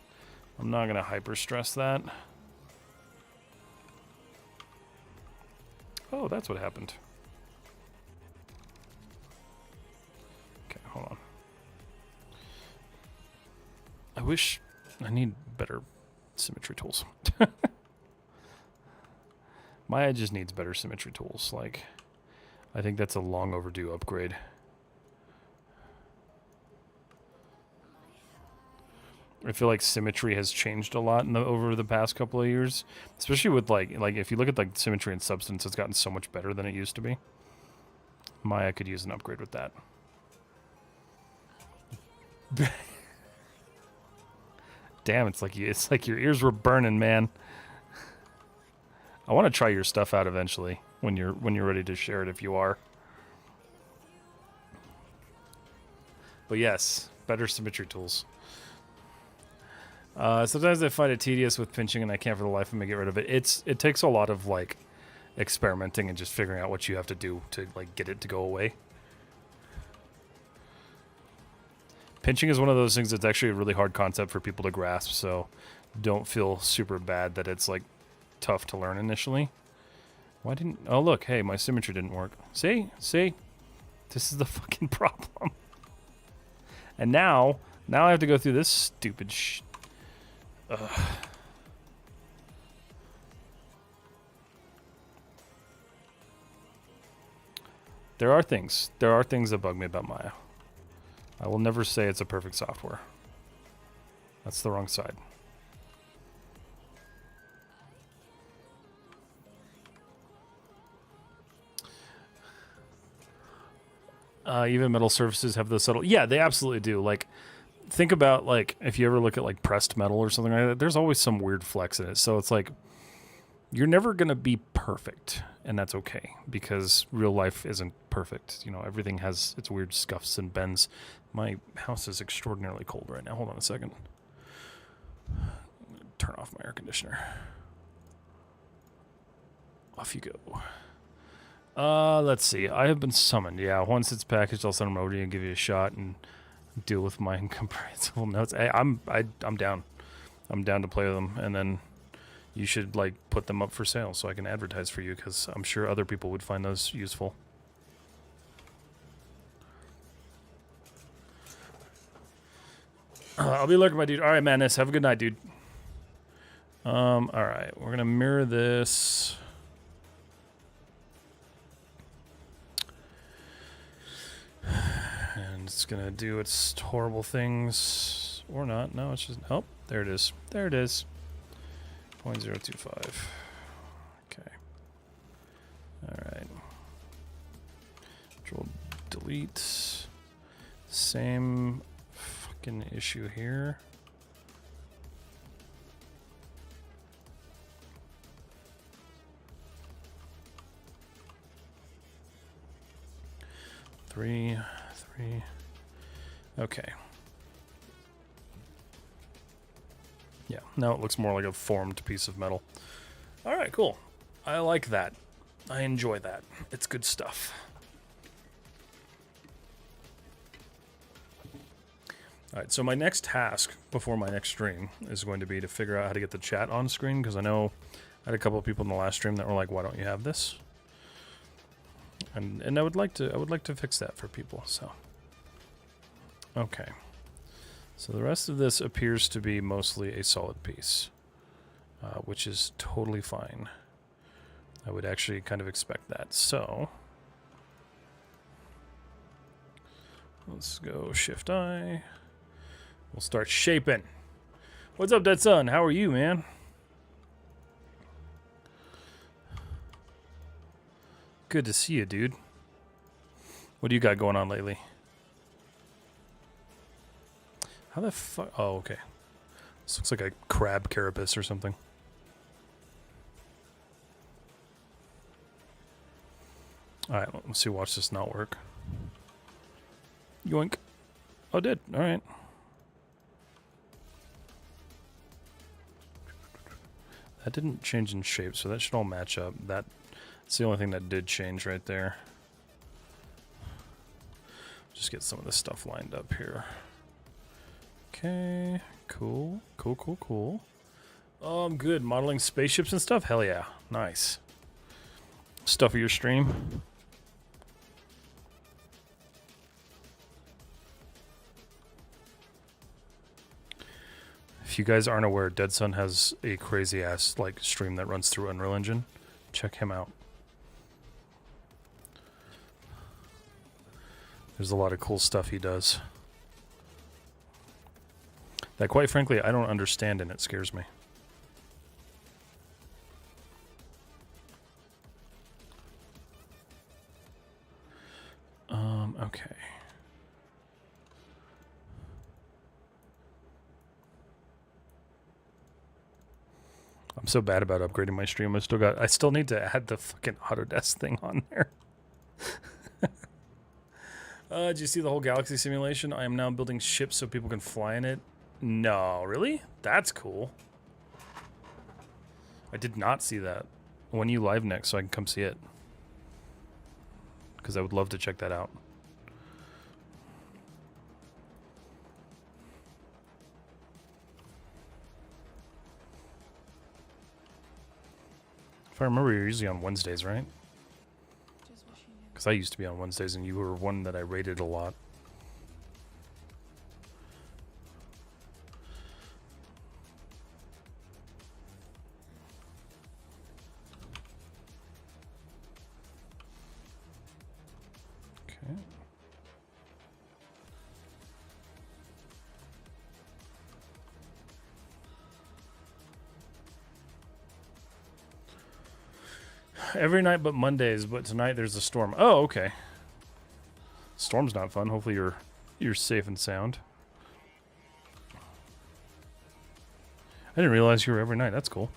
I'm not going to hyper stress that. Oh, that's what happened. Okay, hold on. I need better symmetry tools. Maya just needs better symmetry tools. Like, I think that's a long overdue upgrade. I feel like symmetry has changed a lot over the past couple of years, especially with like if you look at like symmetry and substance, it's gotten so much better than it used to be. Maya could use an upgrade with that. Damn, it's like your ears were burning, man. I want to try your stuff out eventually when you're ready to share it, if you are. But yes, better symmetry tools. Sometimes I find it tedious with pinching, and I can't for the life of me get rid of it. It takes a lot of like experimenting and just figuring out what you have to do to like get it to go away. Pinching is one of those things that's actually a really hard concept for people to grasp, so don't feel super bad that it's like tough to learn initially. Why didn't... Oh, look. Hey, my symmetry didn't work. See? See? This is the fucking problem. And now I have to go through this stupid There are things that bug me about Maya. I will never say it's a perfect software. That's the wrong side. Even metal surfaces have those subtle... Yeah, they absolutely do. Like, think about, like, if you ever look at, like, pressed metal or something like that, there's always some weird flex in it. So it's like, you're never going to be perfect, and that's okay, because real life isn't perfect. You know, everything has its weird scuffs and bends. My house is extraordinarily cold right now. Hold on a second. Turn off my air conditioner. Off you go. Let's see. I have been summoned. Yeah, once it's packaged, I'll send them over to you and give you a shot and deal with my incomprehensible notes. Hey, I'm down. I'm down to play with them, and then you should like put them up for sale so I can advertise for you, because I'm sure other people would find those useful. I'll be lurking, my dude. All right, Madness. Have a good night, dude. All right. We're gonna mirror this. And it's gonna do its horrible things, or not. No, it's just... Oh, there it is. There it is. 0.025. Okay. All right. Control delete. Same fucking issue here. Three. Okay. Yeah, now it looks more like a formed piece of metal. All right, cool. I like that. I enjoy that. It's good stuff. All right, so my next task before my next stream is going to be to figure out how to get the chat on screen, because I know I had a couple of people in the last stream that were like, "Why don't you have this?" And I would like to fix that for people. So, okay. So the rest of this appears to be mostly a solid piece, which is totally fine. I would actually kind of expect that. So let's go Shift-I. We'll start shaping. What's up, Dead Son? How are you, man? Good to see you, dude. What do you got going on lately? How the fuck? Oh, okay. This looks like a crab carapace or something. Alright, let's see. Watch this not work. Yoink. Oh, it did. Alright. That didn't change in shape, so that should all match up. That's the only thing that did change right there. Just get some of this stuff lined up here. Okay, cool. Oh, I'm good. Modeling spaceships and stuff? Hell yeah. Nice. Stuff of your stream. If you guys aren't aware, Dead Sun has a crazy ass like stream that runs through Unreal Engine. Check him out. There's a lot of cool stuff he does that, quite frankly, I don't understand, and it scares me. Okay. I'm so bad about upgrading my stream. I still need to add the fucking Autodesk thing on there. Did you see the whole galaxy simulation? I am now building ships so people can fly in it. No, really? That's cool. I did not see that. When you live next so I can come see it? Because I would love to check that out. If I remember, you're usually on Wednesdays, right? Because I used to be on Wednesdays, and you were one that I rated a lot. Okay. Every night but Mondays, but tonight there's a storm. Oh, okay. Storm's not fun. Hopefully you're safe and sound. I didn't realize you were every night. That's cool.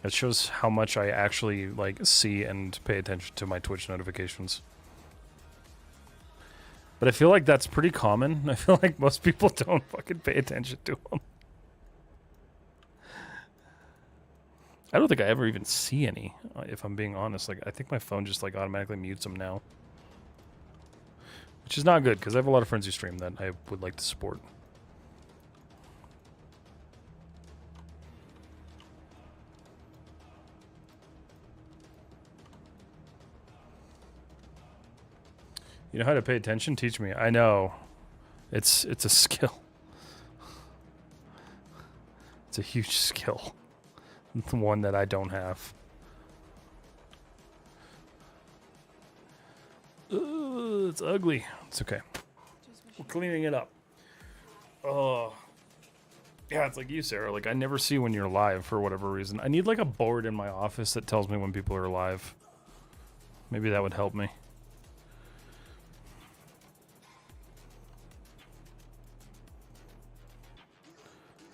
It shows how much I actually like see and pay attention to my Twitch notifications. But I feel like that's pretty common. I feel like most people don't fucking pay attention to them. I don't think I ever even see any, if I'm being honest. Like, I think my phone just like automatically mutes them now. Which is not good, because I have a lot of friends who stream that I would like to support. You know how to pay attention? Teach me. I know. It's a skill. It's a huge skill. The one that I don't have. Ooh, it's ugly. It's okay. We're cleaning it up. Oh. Yeah, it's like you, Sarah. Like, I never see when you're live for whatever reason. I need like a board in my office that tells me when people are live. Maybe that would help me.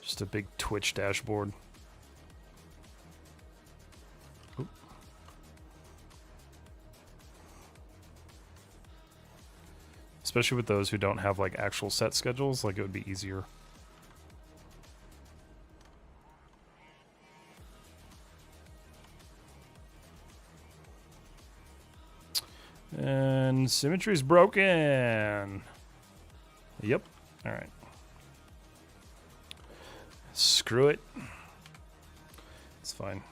Just a big Twitch dashboard. Especially with those who don't have like actual set schedules, like it would be easier. And symmetry's broken. Yep. All right. Screw it. It's fine.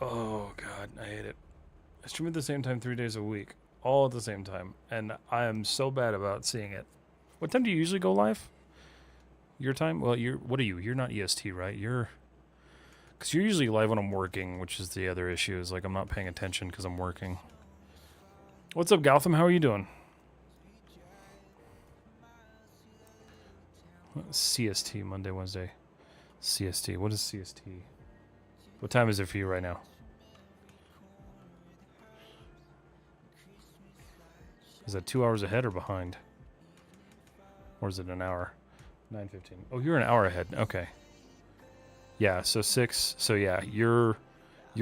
Oh God, I hate it. I stream at the same time 3 days a week. All at the same time, and I am so bad about seeing it. What time do you usually go live? Your time? Well, what are you? You're not EST, right? Because you're usually live when I'm working, which is the other issue, is like I'm not paying attention because I'm working. What's up, Gotham? How are you doing? CST, Monday, Wednesday. CST. What is CST? What time is it for you right now? Is that 2 hours ahead or behind? Or is it an hour? 9:15. Oh, you're an hour ahead. Okay. Yeah, so 6. So yeah, you're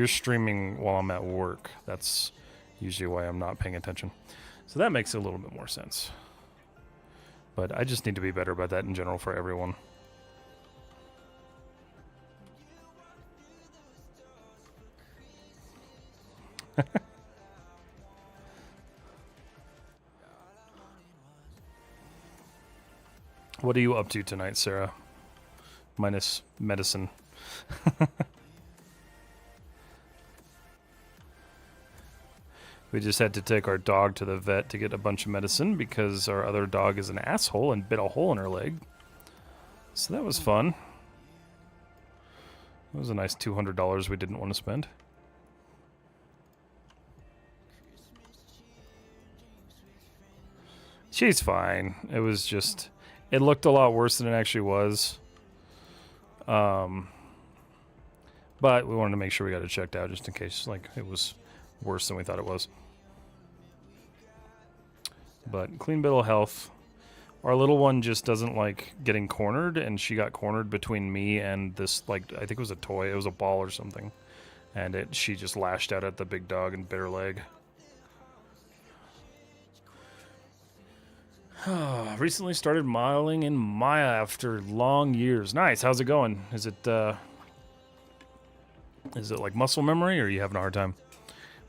streaming while I'm at work. That's usually why I'm not paying attention. So that makes a little bit more sense. But I just need to be better about that in general for everyone. What are you up to tonight, Sarah? Minus medicine. We just had to take our dog to the vet to get a bunch of medicine because our other dog is an asshole and bit a hole in her leg. So that was fun. It was a nice $200 we didn't want to spend. She's fine. It was just... It looked a lot worse than it actually was. But we wanted to make sure we got it checked out just in case like it was worse than we thought it was. But clean bill of health. Our little one just doesn't like getting cornered, and she got cornered between me and this, like, I think it was a toy. It was a ball or something. And she just lashed out at the big dog and bit her leg. Recently started modeling in Maya after long years. Nice. How's it going? Is it like muscle memory, or are you having a hard time?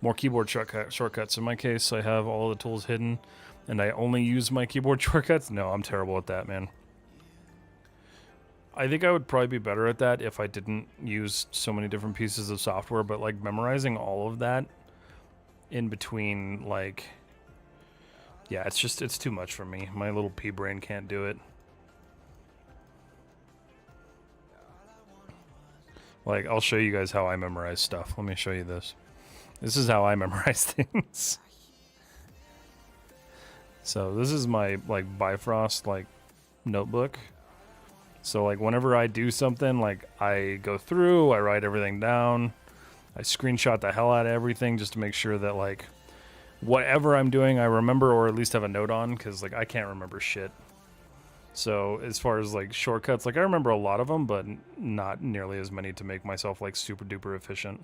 More keyboard shortcuts. In my case, I have all the tools hidden, and I only use my keyboard shortcuts. No, I'm terrible at that, man. I think I would probably be better at that if I didn't use so many different pieces of software, but like memorizing all of that in between, like, yeah, it's too much for me. My little pea brain can't do it. Like, I'll show you guys how I memorize stuff. Let me show you this. This is how I memorize things. So this is my, like, Bifrost, like, notebook. So, like, whenever I do something, like, I go through, I write everything down, I screenshot the hell out of everything just to make sure that, like, whatever I'm doing, I remember or at least have a note on, because, like, I can't remember shit. So, as far as, like, shortcuts, like, I remember a lot of them, but not nearly as many to make myself, like, super duper efficient.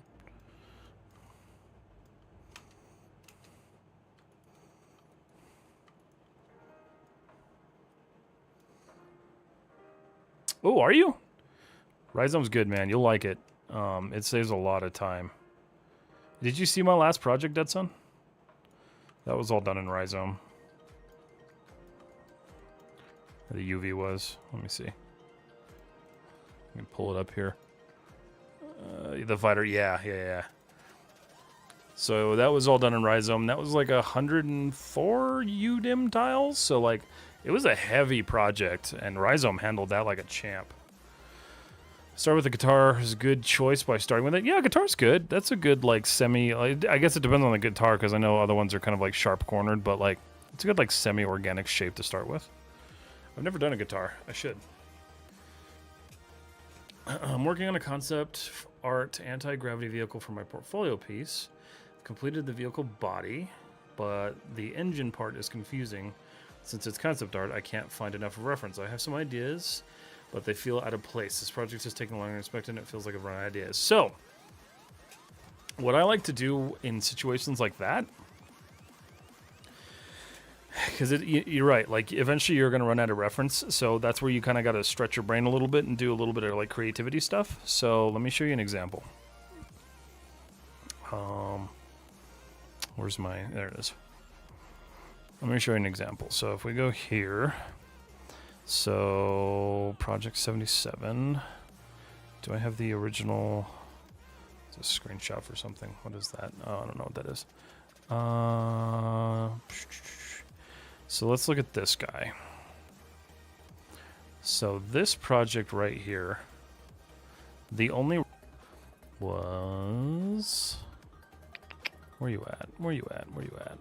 Oh, are you? Rhizome's good, man. You'll like it. It saves a lot of time. Did you see my last project, Dead Son? That was all done in Rhizome. The UV was. Let me see. I can pull it up here. The fighter, yeah. So that was all done in Rhizome. That was like 104 UDIM tiles. So like, it was a heavy project, and Rhizome handled that like a champ. Start with the guitar is a good choice by starting with it. Yeah, guitar's good. That's a good like semi. I guess it depends on the guitar because I know other ones are kind of like sharp cornered, but like it's a good like semi-organic shape to start with. I've never done a guitar. I should. I'm working on a concept art anti-gravity vehicle for my portfolio piece. Completed the vehicle body, but the engine part is confusing. Since it's concept art, I can't find enough of reference. I have some ideas, but they feel out of place. This project is taking longer than expected, and it feels like I've run out of ideas. So, what I like to do in situations like that, because you're right, like eventually you're going to run out of reference, so that's where you kind of got to stretch your brain a little bit and do a little bit of like creativity stuff. So let me show you an example. Where's my, there it is. Let me show you an example. So if we go here, so project 77, do I have the original? It's a screenshot for something. What is that? Oh, I don't know what that is. So let's look at this guy. So this project right here, the only was, where you at? Where you at? Where you at?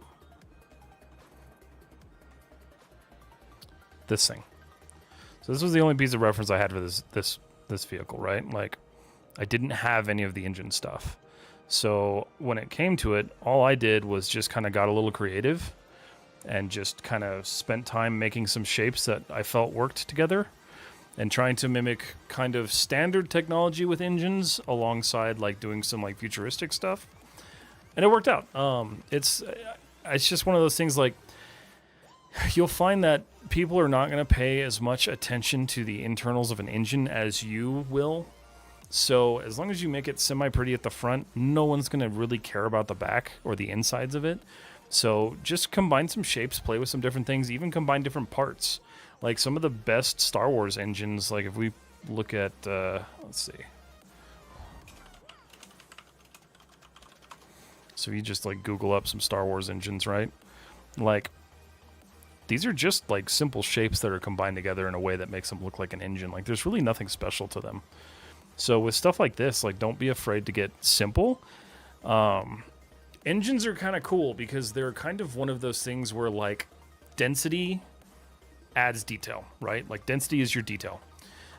This thing. So this was the only piece of reference I had for this vehicle, right? Like, I didn't have any of the engine stuff. So when it came to it, all I did was just kind of got a little creative and just kind of spent time making some shapes that I felt worked together and trying to mimic kind of standard technology with engines alongside like doing some like futuristic stuff. And it worked out. It's just one of those things, like, you'll find that people are not going to pay as much attention to the internals of an engine as you will. So as long as you make it semi-pretty at the front, no one's going to really care about the back or the insides of it. So just combine some shapes, play with some different things, even combine different parts. Like some of the best Star Wars engines, like if we look at, let's see. So you just like Google up some Star Wars engines, right? Like these are just like simple shapes that are combined together in a way that makes them look like an engine. Like there's really nothing special to them. So with stuff like this, like don't be afraid to get simple. Engines are kind of cool because they're kind of one of those things where like density adds detail, right? Like density is your detail.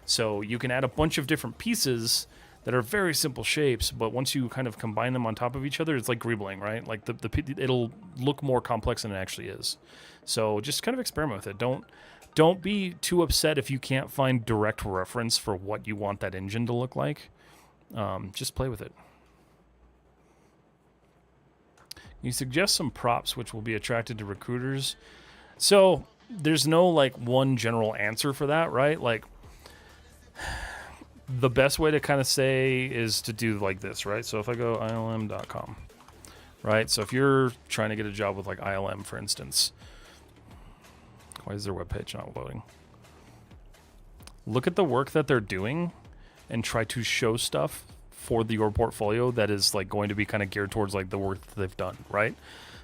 So you can add a bunch of different pieces that are very simple shapes, but once you kind of combine them on top of each other, it's like greebling, right? Like it'll look more complex than it actually is. So just kind of experiment with it. Don't be too upset if you can't find direct reference for what you want that engine to look like. Just play with it. You suggest some props which will be attracted to recruiters. So there's no like one general answer for that, right? Like the best way to kind of say is to do like this, right? So if I go ilm.com, right? So if you're trying to get a job with like ILM, for instance, why is their webpage not loading? Look at the work that they're doing and try to show stuff for your portfolio that is like going to be kind of geared towards like the work that they've done, right?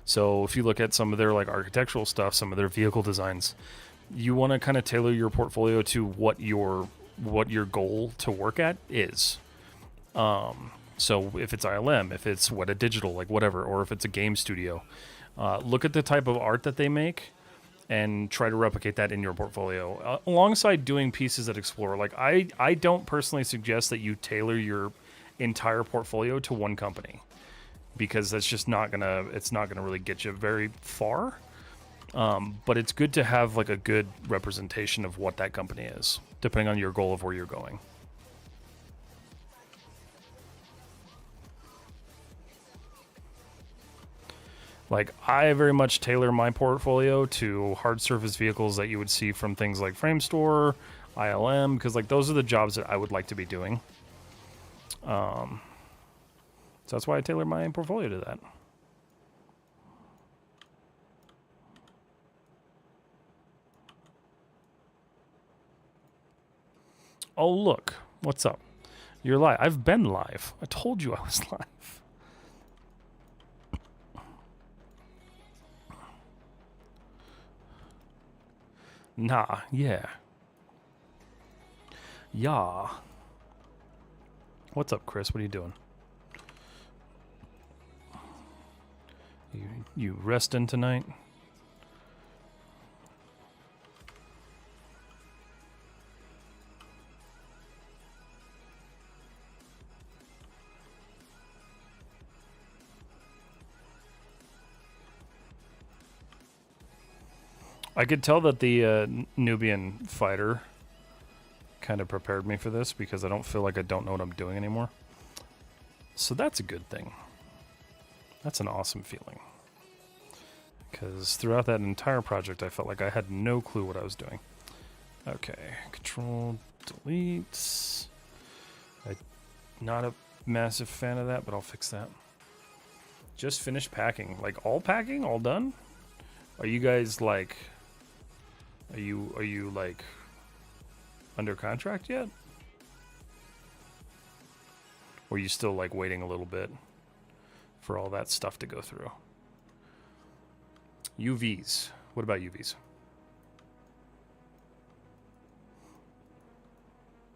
So if you look at some of their like architectural stuff, some of their vehicle designs, you want to kind of tailor your portfolio to what your goal to work at is. So if it's ILM, if it's Weta Digital, like whatever, or if it's a game studio, look at the type of art that they make and try to replicate that in your portfolio alongside doing pieces that explore. Like I don't personally suggest that you tailor your entire portfolio to one company because that's just not gonna really get you very far. But it's good to have like a good representation of what that company is, depending on your goal of where you're going. Like, I very much tailor my portfolio to hard surface vehicles that you would see from things like Framestore, ILM, because like those are the jobs that I would like to be doing. So that's why I tailor my portfolio to that. Oh, look. What's up? You're live. I've been live. I told you I was live. Nah, yeah. Yeah. What's up, Chris? What are you doing? You resting tonight? I could tell that the Nubian fighter kind of prepared me for this because I don't feel like I don't know what I'm doing anymore. So that's a good thing. That's an awesome feeling. Because throughout that entire project, I felt like I had no clue what I was doing. Okay, Control, Delete. I'm not a massive fan of that, but I'll fix that. Just finished packing. Like, all packing? All done? Are you guys, like... Are you like under contract yet? Or are you still like waiting a little bit for all that stuff to go through? UVs. What about UVs?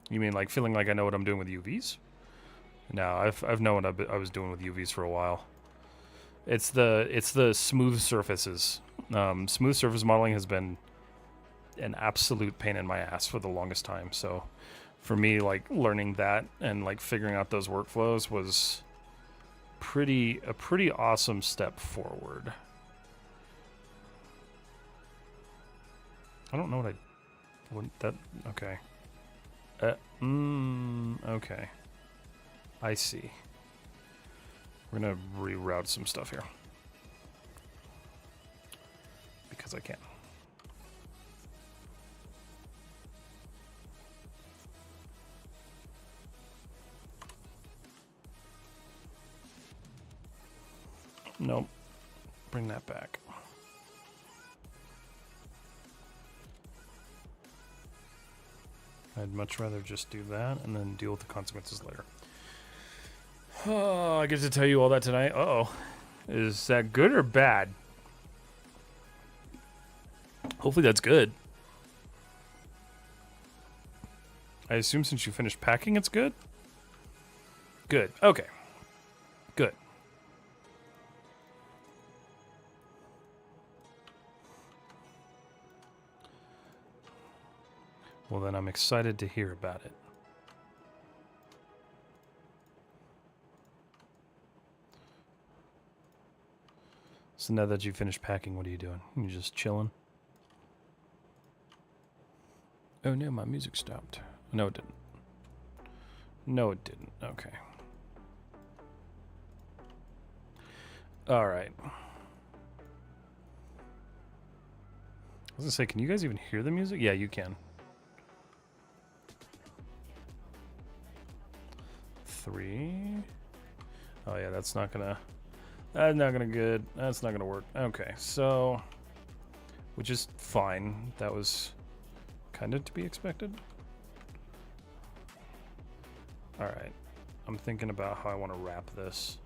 You mean like feeling like I know what I'm doing with UVs? No, I've known what I was doing with UVs for a while. It's the smooth surfaces. Smooth surface modeling has been an absolute pain in my ass for the longest time. So for me, like learning that and like figuring out those workflows was a pretty awesome step forward. I don't know okay. Okay. I see. We're gonna reroute some stuff here. Because I can. Nope. Bring that back. I'd much rather just do that and then deal with the consequences later. Oh, I get to tell you all that tonight. Uh-oh. Is that good or bad? Hopefully that's good. I assume since you finished packing, it's good? Good. Okay. Good. Well, then I'm excited to hear about it. So now that you finished packing, what are you doing? You just chilling? Oh no, my music stopped. No, it didn't. No, it didn't. Okay. All right. I was gonna say, can you guys even hear the music? Yeah, you can. 3. Oh yeah, that's not gonna good. That's not gonna work. Okay, so, which is fine. That was kind of to be expected. All right, I'm thinking about how I want to wrap this.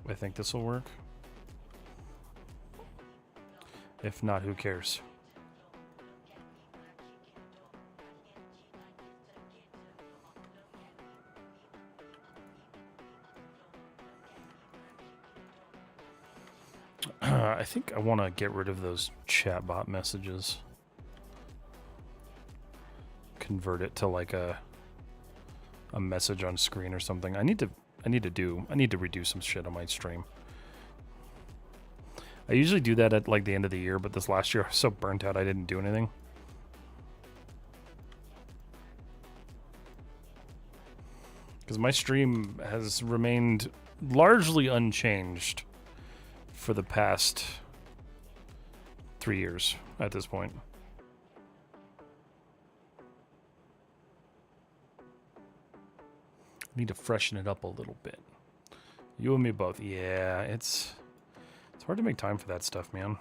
I think this will work. If not, who cares? I think I want to get rid of those chatbot messages. Convert it to like a message on screen or something. I need to redo some shit on my stream. I usually do that at like the end of the year, but this last year I was so burnt out I didn't do anything. Because my stream has remained largely unchanged for the past 3 years at this point. Need to freshen it up a little bit. You and me both. Yeah, it's hard to make time for that stuff, man.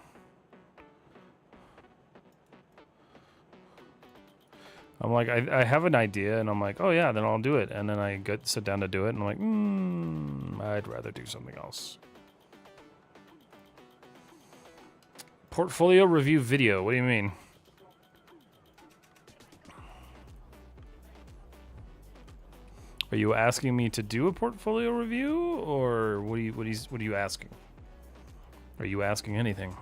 I'm like, I have an idea, and I'm like, oh yeah, then I'll do it. And then I sit down to do it, and I'm like, I'd rather do something else. Portfolio review video. What do you mean? Are you asking me to do a portfolio review, or what are you asking? Are you asking anything?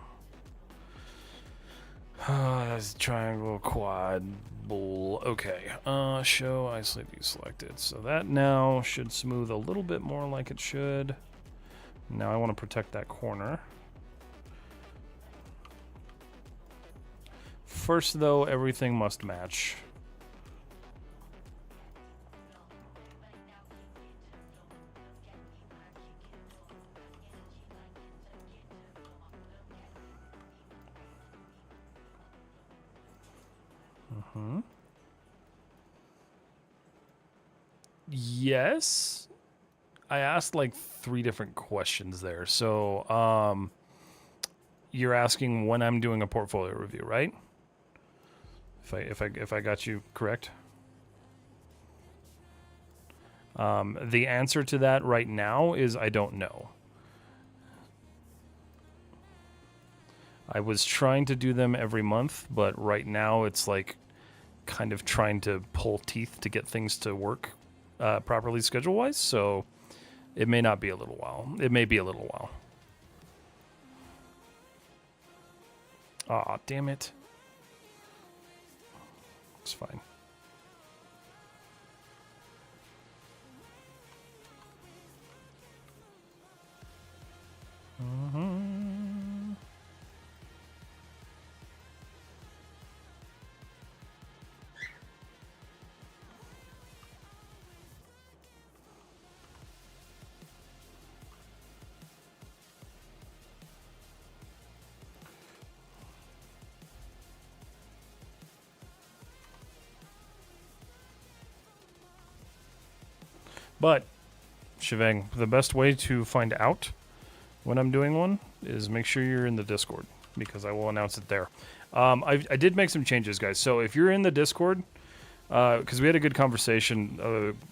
That's triangle, quad, bull. Okay. Show, isolate, view selected. So that now should smooth a little bit more like it should. Now I want to protect that corner. First, though, everything must match. Yes. I asked like 3 different questions there. So, you're asking when I'm doing a portfolio review, right? If I got you correct. The answer to that right now is I don't know. I was trying to do them every month, but right now it's like kind of trying to pull teeth to get things to work properly schedule-wise, so it may not be a little while. It may be a little while. Aw, damn it. It's fine. But, Shivang, the best way to find out when I'm doing one is make sure you're in the Discord, because I will announce it there. I did make some changes, guys. So if you're in the Discord, because we had a good conversation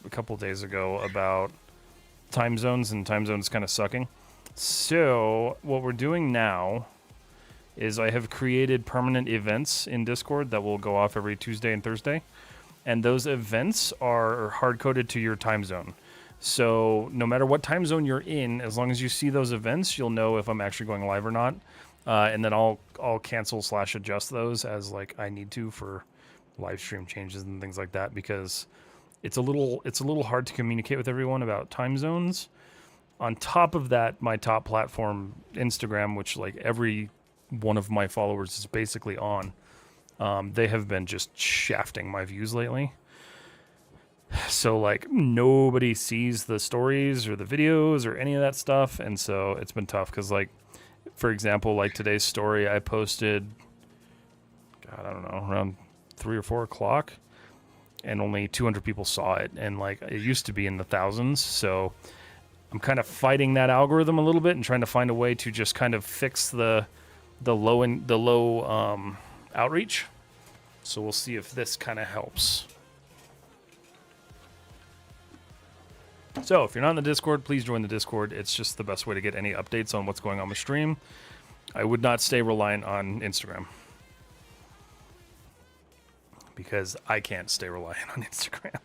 a couple days ago about time zones and time zones kind of sucking. So what we're doing now is I have created permanent events in Discord that will go off every Tuesday and Thursday. And those events are hard-coded to your time zone. So no matter what time zone you're in, as long as you see those events, you'll know if I'm actually going live or not. And then I'll cancel/adjust those as like I need to for live stream changes and things like that, because it's a little hard to communicate with everyone about time zones. On top of that, my top platform, Instagram, which like every one of my followers is basically on, they have been just shafting my views lately. So like nobody sees the stories or the videos or any of that stuff, and so it's been tough because like, for example, like today's story I posted, God, I don't know, around 3 or 4 o'clock, and only 200 people saw it, and like it used to be in the thousands. So I'm kind of fighting that algorithm a little bit and trying to find a way to just kind of fix the low outreach. So we'll see if this kind of helps. So if you're not in the Discord, please join the Discord. It's just the best way to get any updates on what's going on the stream. I would not stay reliant on Instagram, because I can't stay reliant on Instagram,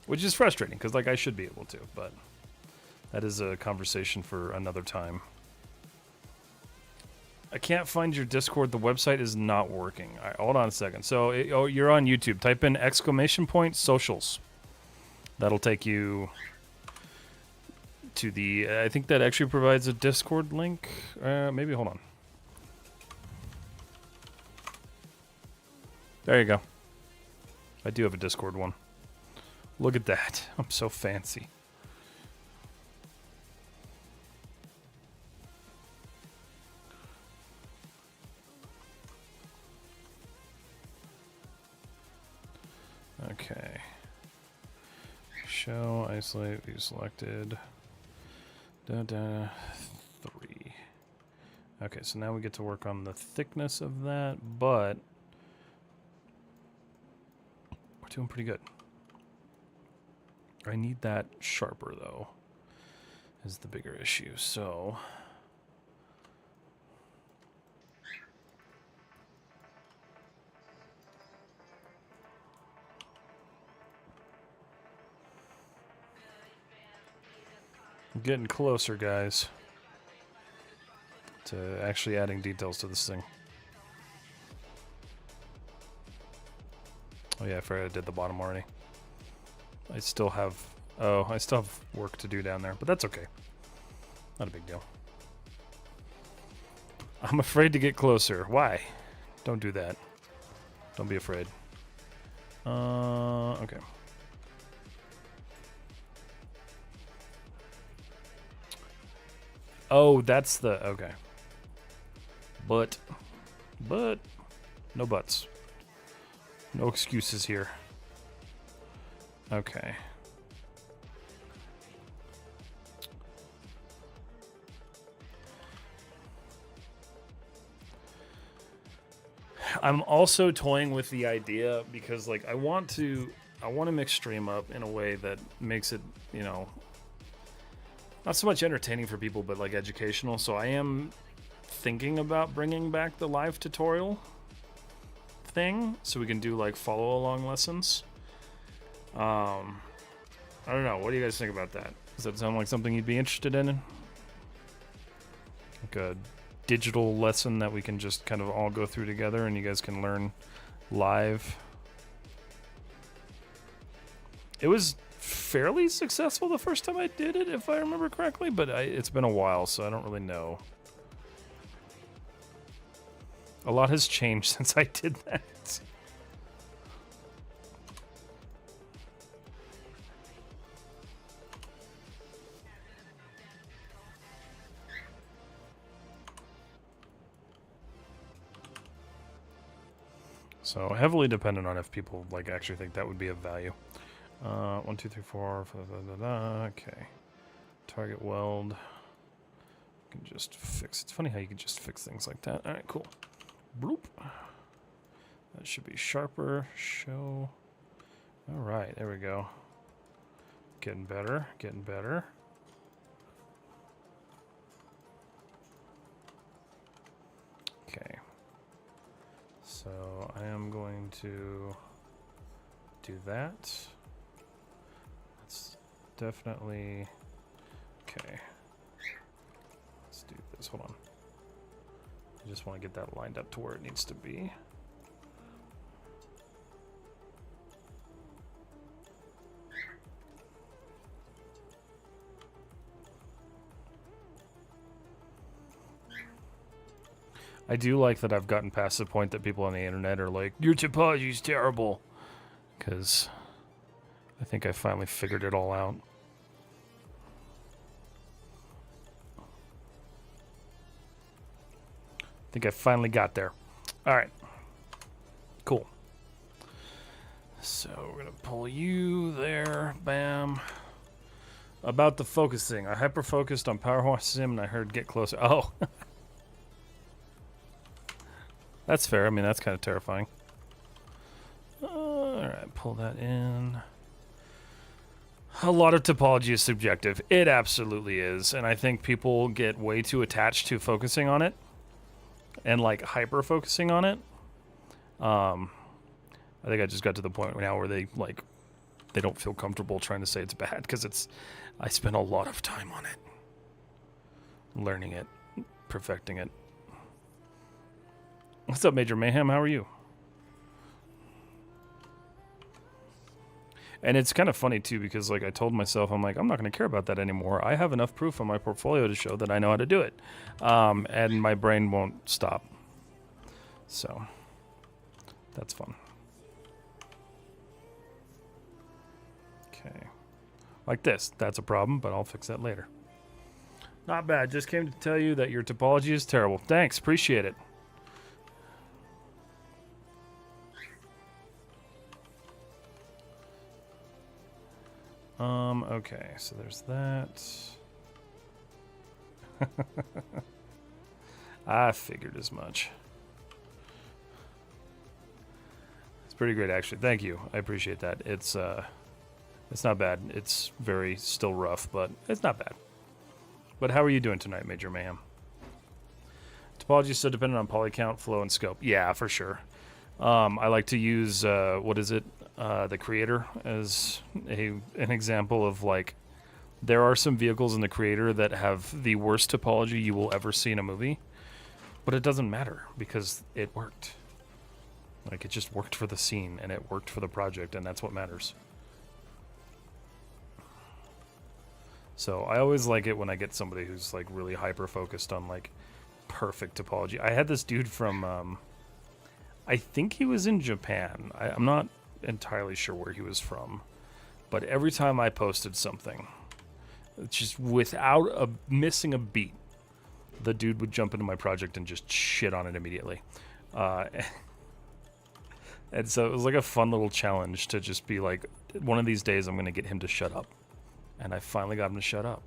which is frustrating because like I should be able to, but that is a conversation for another time. I can't find your Discord. The website is not working. All right, hold on a second. So you're on YouTube. Type in !socials. That'll take you to the... I think that actually provides a Discord link. Maybe, hold on. There you go. I do have a Discord one. Look at that. I'm so fancy. Okay. Show, isolate, view selected. 3. Okay, so now we get to work on the thickness of that, but we're doing pretty good. I need that sharper, though, is the bigger issue. So I'm getting closer, guys, to actually adding details to this thing. Oh yeah, I forgot I did the bottom already. I still have work to do down there, but that's okay. Not a big deal. I'm afraid to get closer. Why? Don't do that. Don't be afraid. Okay. Oh, that's the... Okay. But... No buts. No excuses here. Okay. I'm also toying with the idea because, like, I want to mix stream up in a way that makes it, you know, not so much entertaining for people, but like educational. So I am thinking about bringing back the live tutorial thing, so we can do like follow along lessons. I don't know. What do you guys think about that? Does that sound like something you'd be interested in? Like a digital lesson that we can just kind of all go through together and you guys can learn live. It was fairly successful the first time I did it, if I remember correctly, but it's been a while, so I don't really know. A lot has changed since I did that. So heavily dependent on if people like actually think that would be of value. 1, 2, 3, 4. Okay. Target weld. You can just fix. It's funny how you can just fix things like that. All right, cool. Bloop. That should be sharper. Show. All right, there we go. Getting better. Getting better. Okay. So I am going to do that. That's definitely okay. Let's do this. Hold on. I just want to get that lined up to where it needs to be. I do like that I've gotten past the point that people on the internet are like, your topology's terrible. Because I think I finally figured it all out. I think I finally got there. All right. Cool. So we're going to pull you there. Bam. About the focusing. I hyper-focused on Power Wash Sim and I heard get closer. Oh. That's fair. I mean, that's kind of terrifying. All right, pull that in. A lot of topology is subjective. It absolutely is. And I think people get way too attached to focusing on it and like hyper focusing on it. I think I just got to the point now where they don't feel comfortable trying to say it's bad because I spent a lot of time on it, learning it, perfecting it. What's up, Major Mayhem? How are you? And it's kind of funny, too, because, like, I told myself, I'm like, I'm not going to care about that anymore. I have enough proof on my portfolio to show that I know how to do it. And my brain won't stop. So, that's fun. Okay. Like this. That's a problem, but I'll fix that later. Not bad. Just came to tell you that your topology is terrible. Thanks. Appreciate it. Okay, so there's that. I figured as much. It's pretty great, actually. Thank you. I appreciate that. It's not bad. It's very still rough, but it's not bad. But how are you doing tonight, Major Mayhem? Topology is so dependent on poly count, flow, and scope. Yeah, for sure. I like to use, what is it? The Creator as an example of, like, there are some vehicles in the Creator that have the worst topology you will ever see in a movie, but it doesn't matter because it worked. Like, it just worked for the scene and it worked for the project, and that's what matters. So I always like it when I get somebody who's, like, really hyper focused on, like, perfect topology. I had this dude from I think he was in Japan. I'm not entirely sure where he was from, but every time I posted something, just without missing a beat, the dude would jump into my project and just shit on it immediately. And so it was like a fun little challenge to just be like, one of these days I'm going to get him to shut up. And I finally got him to shut up.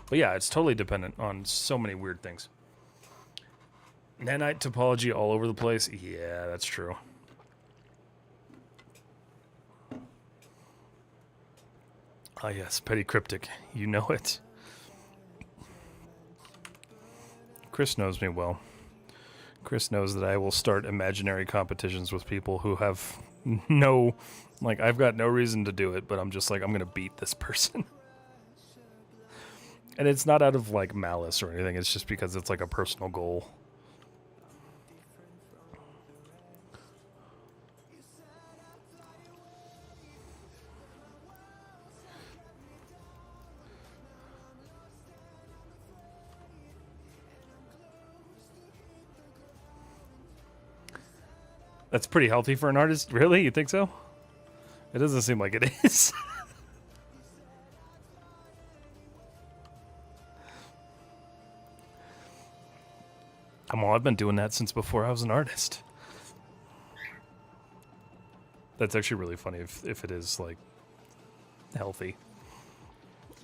But yeah, it's totally dependent on so many weird things. Nanite topology all over the place? Yeah, that's true. Ah, yes, Petty Cryptic. You know it. Chris knows me well. Chris knows that I will start imaginary competitions with people who have no... Like, I've got no reason to do it, but I'm just like, I'm going to beat this person. And it's not out of, like, malice or anything. It's just because it's, like, a personal goal. That's pretty healthy for an artist? Really? You think so? It doesn't seem like it is. Come on, I've been doing that since before I was an artist. That's actually really funny if it is, like, healthy.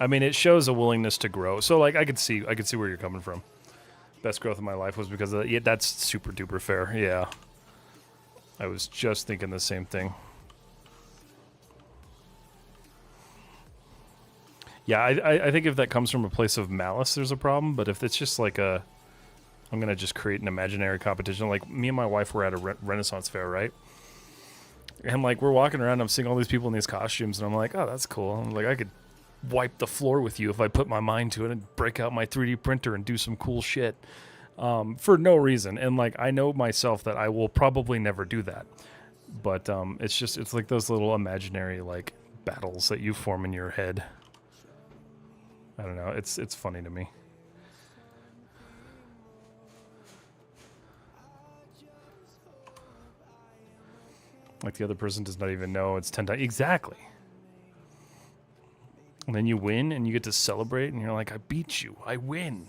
I mean, it shows a willingness to grow. So like, I could see where you're coming from. Best growth of my life was because of that. Yeah, that's super duper fair. Yeah. I was just thinking the same thing. Yeah, I think if that comes from a place of malice, there's a problem. But if it's just like I'm going to just create an imaginary competition. Like, me and my wife were at a Renaissance fair, right? And, like, we're walking around, I'm seeing all these people in these costumes, and I'm like, oh, that's cool. I'm like, I could wipe the floor with you if I put my mind to it and break out my 3D printer and do some cool shit. For no reason. And, like, I know myself that I will probably never do that. But it's like those little imaginary, like, battles that you form in your head. I don't know. It's funny to me. Like, the other person does not even know it's 10 times. Exactly. And then you win and you get to celebrate and you're like, I beat you. I win.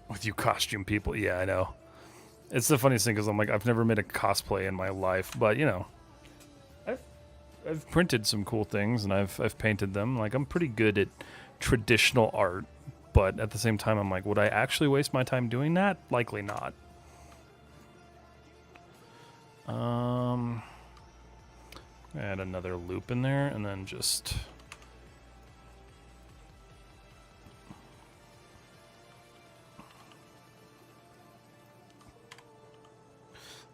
With you costume people. Yeah, I know. It's the funniest thing because I'm like, I've never made a cosplay in my life. But, you know, I've printed some cool things and I've painted them. Like, I'm pretty good at traditional art. But at the same time, I'm like, would I actually waste my time doing that? Likely not. Add another loop in there, and then just...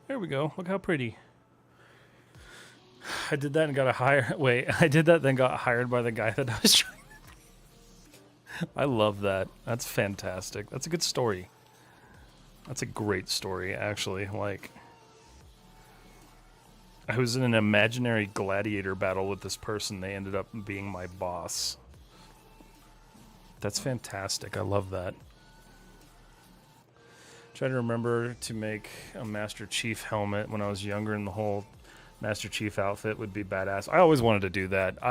There we go. Look how pretty. I did that and got a hire. Wait, I did that, then got hired by the guy that I was trying. I love that. That's fantastic. That's a good story. That's a great story, actually. Like, I was in an imaginary gladiator battle with this person. They ended up being my boss. That's fantastic. I love that. Try to remember to make a Master Chief helmet when I was younger, and the whole Master Chief outfit would be badass. I always wanted to do that.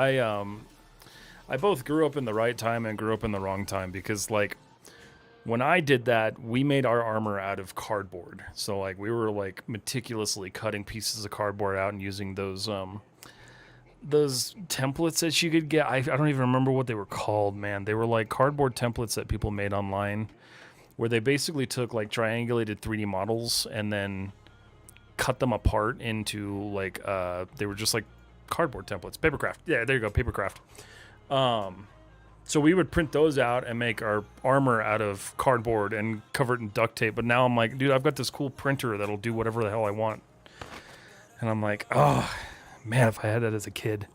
I both grew up in the right time and grew up in the wrong time because, like, when I did that, we made our armor out of cardboard. So, like, we were, like, meticulously cutting pieces of cardboard out and using those templates that you could get. I don't even remember what they were called, man. They were, like, cardboard templates that people made online where they basically took, like, triangulated 3D models and then cut them apart into, like, they were just, like, cardboard templates. Papercraft. Yeah, there you go, papercraft. So we would print those out and make our armor out of cardboard and cover it in duct tape. But now I'm like, dude, I've got this cool printer that'll do whatever the hell I want. And I'm like, oh, man, if I had that as a kid.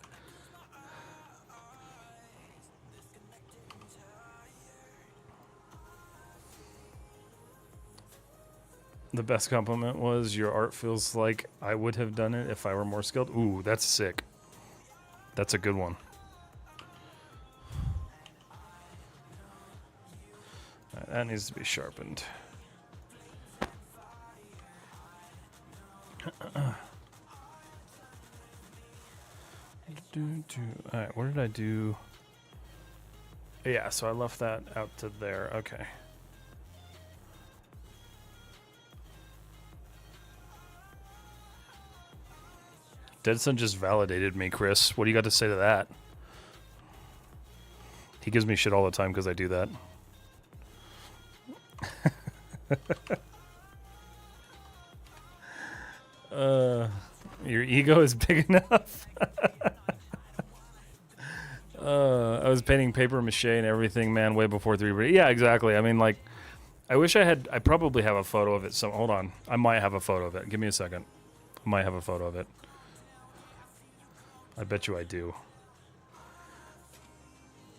The best compliment was, your art feels like I would have done it if I were more skilled. Ooh, that's sick. That's a good one. That needs to be sharpened. Alright, what did I do? Yeah, so I left that out to there. Okay. Deadson just validated me, Chris. What do you got to say to that? He gives me shit all the time because I do that. Your ego is big enough. I was painting paper mache and everything, man, way before 3D. Yeah, exactly. I mean, like, I wish I had. I probably have a photo of it. So hold on, I might have a photo of it. Give me a second. I might have a photo of it. I bet you I do.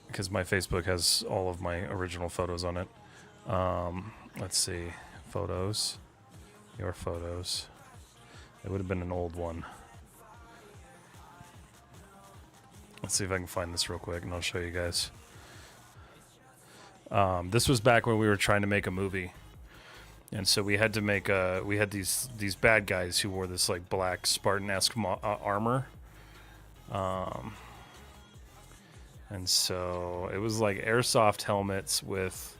Because my Facebook has all of my original photos on it. Let's see. Photos. Your photos. It would have been an old one. Let's see if I can find this real quick and I'll show you guys. This was back when we were trying to make a movie. And so we had to make we had these bad guys who wore this like black Spartan-esque armor. And so it was like airsoft helmets with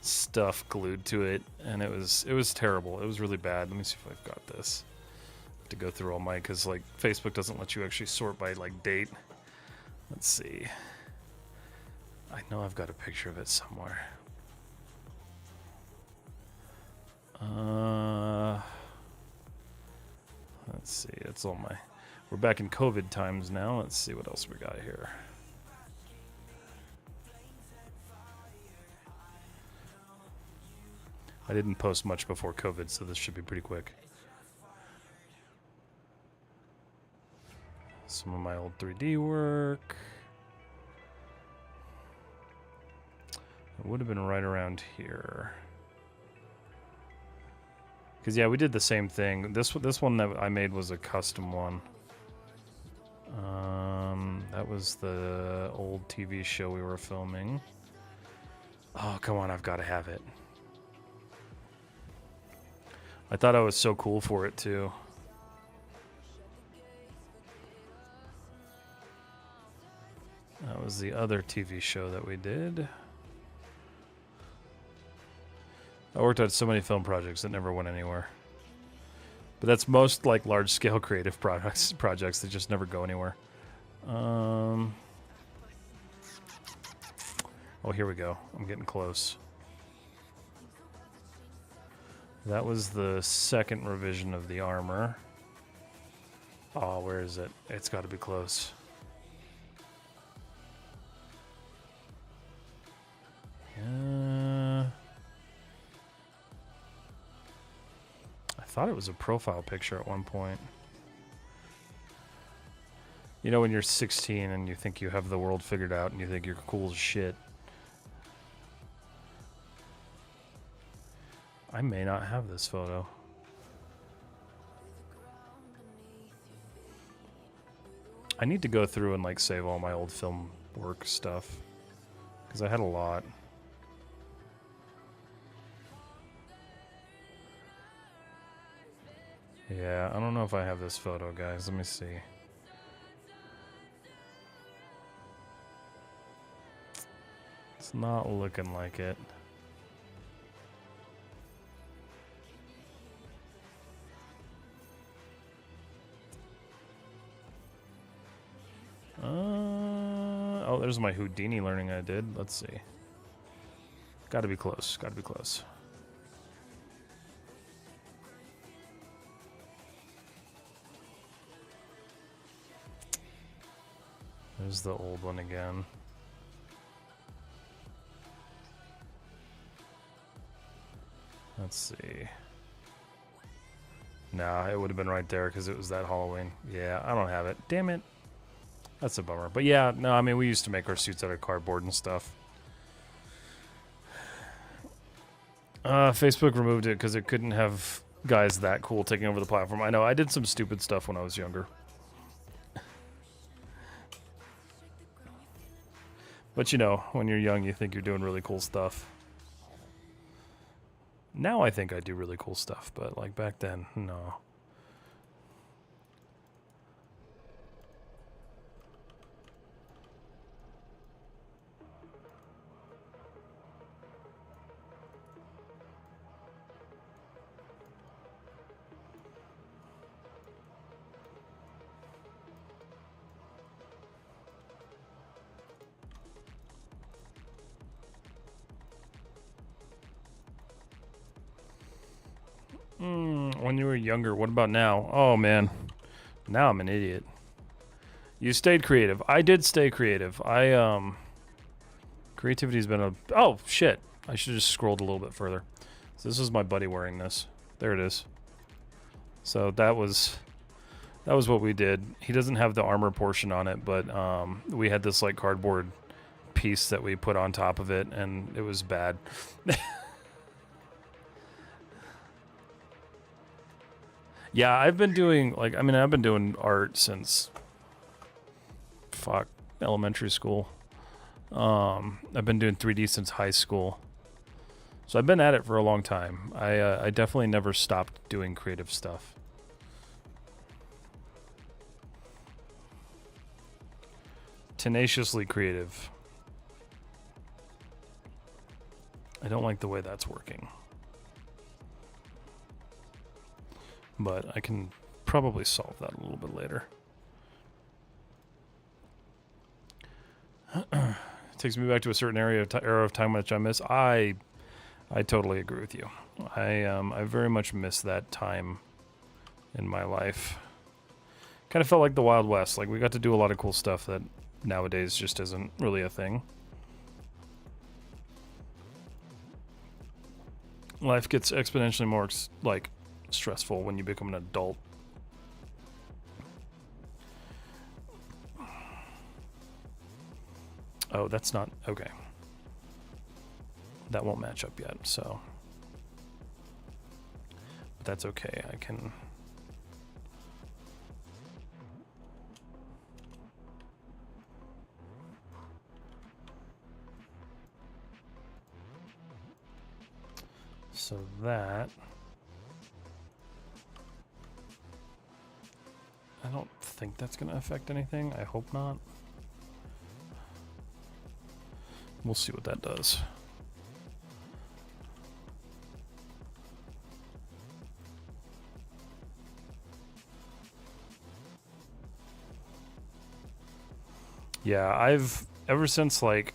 stuff glued to it, and it was terrible. It was really bad. Let me see if I've got this. to go through all my, because like Facebook doesn't let you actually sort by like date. Let's see. I know I've got a picture of it somewhere. Let's see. It's all my. We're back in COVID times now. Let's see what else we got here. I didn't post much before COVID, so this should be pretty quick. Some of my old 3D work. It would have been right around here. Because, yeah, we did the same thing. This one that I made was a custom one. That was the old TV show we were filming. Oh, come on, I've got to have it. I thought I was so cool for it, too. That was the other TV show that we did. I worked on so many film projects that never went anywhere. But that's most like large-scale creative projects that just never go anywhere. Oh, here we go. I'm getting close. That was the second revision of the armor. Oh, where is it? It's got to be close. Yeah. I thought it was a profile picture at one point. You know when you're 16 and you think you have the world figured out and you think you're cool as shit. I may not have this photo. I need to go through and like save all my old film work stuff. Because I had a lot. Yeah, I don't know if I have this photo, guys. Let me see. It's not looking like it. Oh, there's my Houdini learning I did. Let's see. Gotta be close. Gotta be close. There's the old one again. Let's see. Nah, it would have been right there because it was that Halloween. Yeah, I don't have it. Damn it. That's a bummer. But yeah, no, I mean, we used to make our suits out of cardboard and stuff. Facebook removed it because it couldn't have guys that cool taking over the platform. I know, I did some stupid stuff when I was younger. But you know, when you're young, you think you're doing really cool stuff. Now I think I do really cool stuff, but like back then, no. When you were younger, what about now? Oh man, now I'm an idiot. You stayed creative. I did stay creative. Creativity's been a... Oh, shit. I should have just scrolled a little bit further. So this is my buddy wearing this. There it is. So that was what we did. He doesn't have the armor portion on it, but we had this like cardboard piece that we put on top of it, and it was bad. Yeah, I've been doing I've been doing art since elementary school. I've been doing 3D since high school. So I've been at it for a long time. I definitely never stopped doing creative stuff. Tenaciously creative. I don't like the way that's working. But I can probably solve that a little bit later. It takes me back to a certain era of time which I miss. I totally agree with you. I very much miss that time in my life. Kind of felt like the Wild West. Like, we got to do a lot of cool stuff that nowadays just isn't really a thing. Life gets exponentially more, like, stressful when you become an adult. Oh, that's not... Okay. That won't match up yet, so... But that's okay. I can... So that... I don't think that's going to affect anything. I hope not. We'll see what that does. Yeah, I've ever since, like,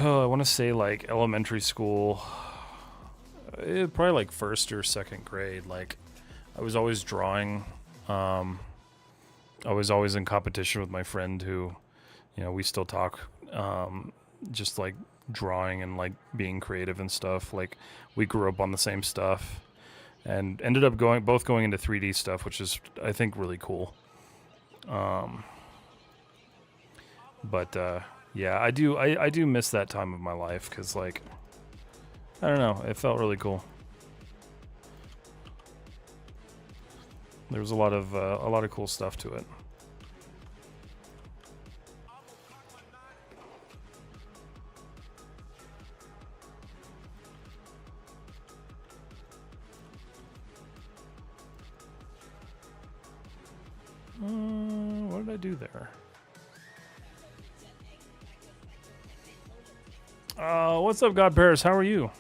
I want to say like elementary school, probably like first or second grade, like I was always drawing. I was always in competition with my friend who, you know, we still talk, just like drawing and like being creative and stuff. Like, we grew up on the same stuff and ended up both going into 3D stuff, which is, I think, really cool. But yeah, I do miss that time of my life, because, like, I don't know, it felt really cool. There was a lot of cool stuff to it. What did I do there? What's up, God Paris? How are you?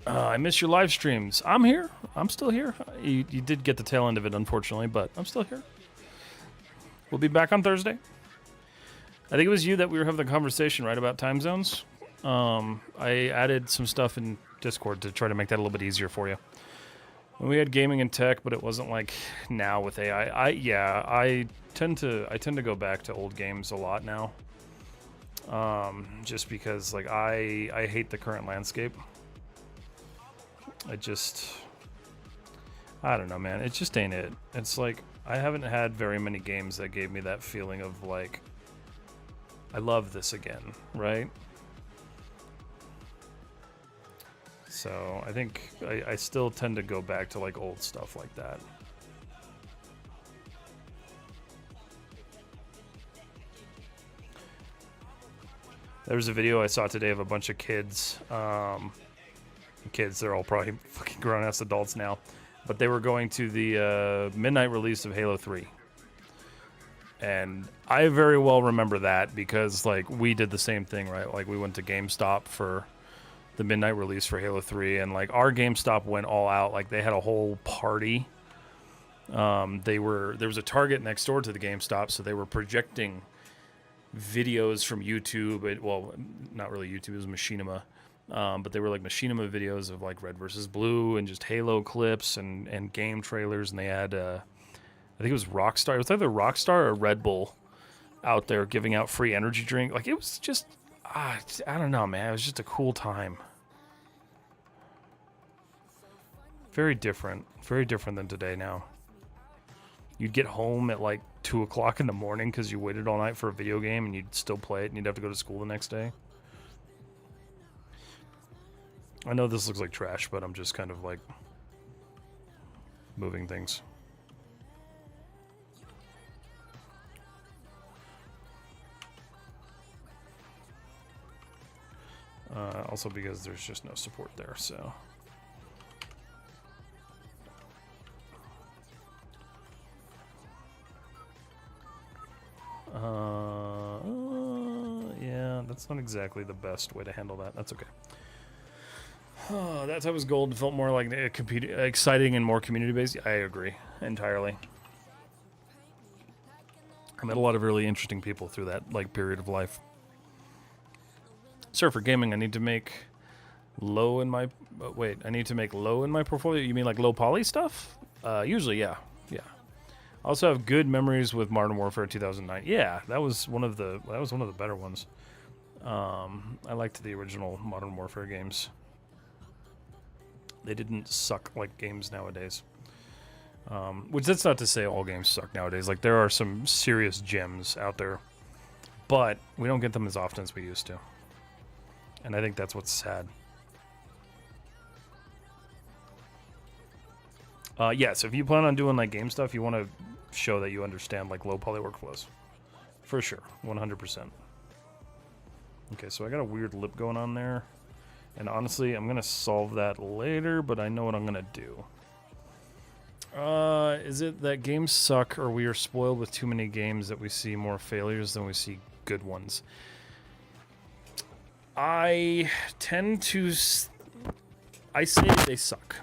I miss your live streams. I'm here. I'm still here. You did get the tail end of it, unfortunately, but I'm still here. We'll be back on Thursday. I think it was you that we were having the conversation, right, about time zones. I added some stuff in Discord to try to make that a little bit easier for you. We had gaming and tech, but it wasn't like now with AI. I tend to go back to old games a lot now. Just because, like, I hate the current landscape. I don't know, man. It just ain't it. It's like, I haven't had very many games that gave me that feeling of, like, I love this again, right? So I think I still tend to go back to, like, old stuff like that. There was a video I saw today of a bunch of kids. They're all probably fucking grown-ass adults now. But they were going to the midnight release of Halo 3. And I very well remember that because, like, we did the same thing, right? Like, we went to GameStop for the midnight release for Halo 3. And, like, our GameStop went all out. Like, they had a whole party. There was a Target next door to the GameStop, so they were projecting videos from YouTube. Well, not really YouTube, it was Machinima. But they were like Machinima videos of like Red versus Blue and just Halo clips and game trailers. And they had, I think it was Rockstar. It was either Rockstar or Red Bull out there giving out free energy drink. Like, it was just, I don't know, man. It was just a cool time. Very different than today now. You'd get home at like 2 o'clock in the morning because you waited all night for a video game and you'd still play it and you'd have to go to school the next day. I know this looks like trash, but I'm just kind of like moving things. Also because there's just no support there, so. Yeah, that's not exactly the best way to handle that. That's okay. Oh, that type of gold felt more like exciting and more community-based. I agree entirely. I met a lot of really interesting people through that like period of life. Sir, for gaming, I need to make low in my... wait, I need to make low in my portfolio? You mean like low poly stuff? Usually, yeah. Yeah. I also have good memories with Modern Warfare 2009. Yeah, that was one of the better ones. I liked the original Modern Warfare games. They didn't suck like games nowadays. Which that's not to say all games suck nowadays. Like, there are some serious gems out there, but we don't get them as often as we used to. And I think that's what's sad. Yeah, so if you plan on doing like game stuff, you want to show that you understand like low poly workflows. For sure, 100%. Okay, so I got a weird lip going on there. And honestly, I'm going to solve that later, but I know what I'm going to do. Is it that games suck or we are spoiled with too many games that we see more failures than we see good ones? I tend to... I say they suck.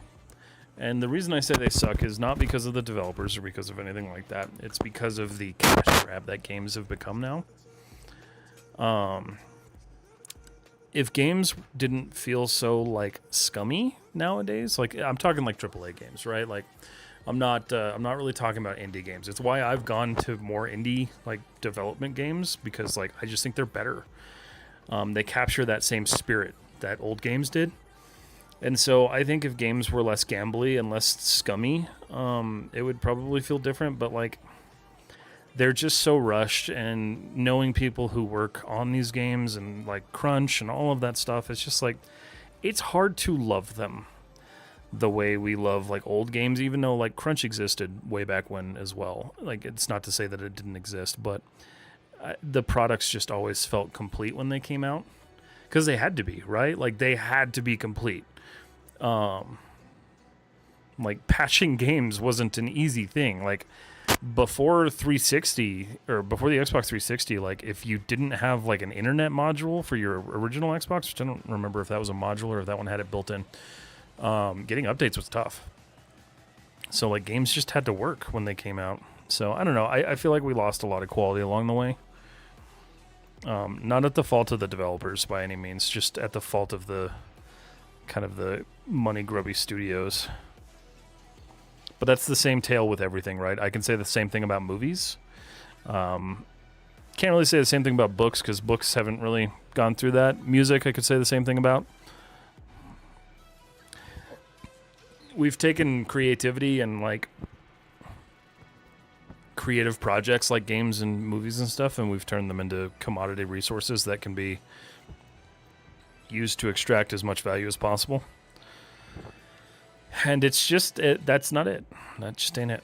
And the reason I say they suck is not because of the developers or because of anything like that. It's because of the cash grab that games have become now. If games didn't feel so like scummy nowadays, like I'm talking like AAA games, right? Like I'm not really talking about indie games. It's why I've gone to more indie like development games, because like I just think they're better. They capture that same spirit that old games did. And so I think if games were less gambly and less scummy, it would probably feel different. But like, they're just so rushed, and knowing people who work on these games and like crunch and all of that stuff, it's just like, it's hard to love them the way we love like old games, even though like crunch existed way back when as well. Like, it's not to say that it didn't exist, but the products just always felt complete when they came out, because they had to be, right? Like, they had to be complete. Like, patching games wasn't an easy thing. Like, before 360 or before the Xbox 360, like if you didn't have like an internet module for your original Xbox, which I don't remember if that was a module or if that one had it built in, getting updates was tough. So like games just had to work when they came out. So I don't know. I feel like we lost a lot of quality along the way. Not at the fault of the developers by any means, just at the fault of the kind of the money grubby studios. But that's the same tale with everything, right? I can say the same thing about movies. Can't really say the same thing about books, because books haven't really gone through that. Music, I could say the same thing about. We've taken creativity and like creative projects like games and movies and stuff, and we've turned them into commodity resources that can be used to extract as much value as possible. And it's just that's not it. That just ain't it.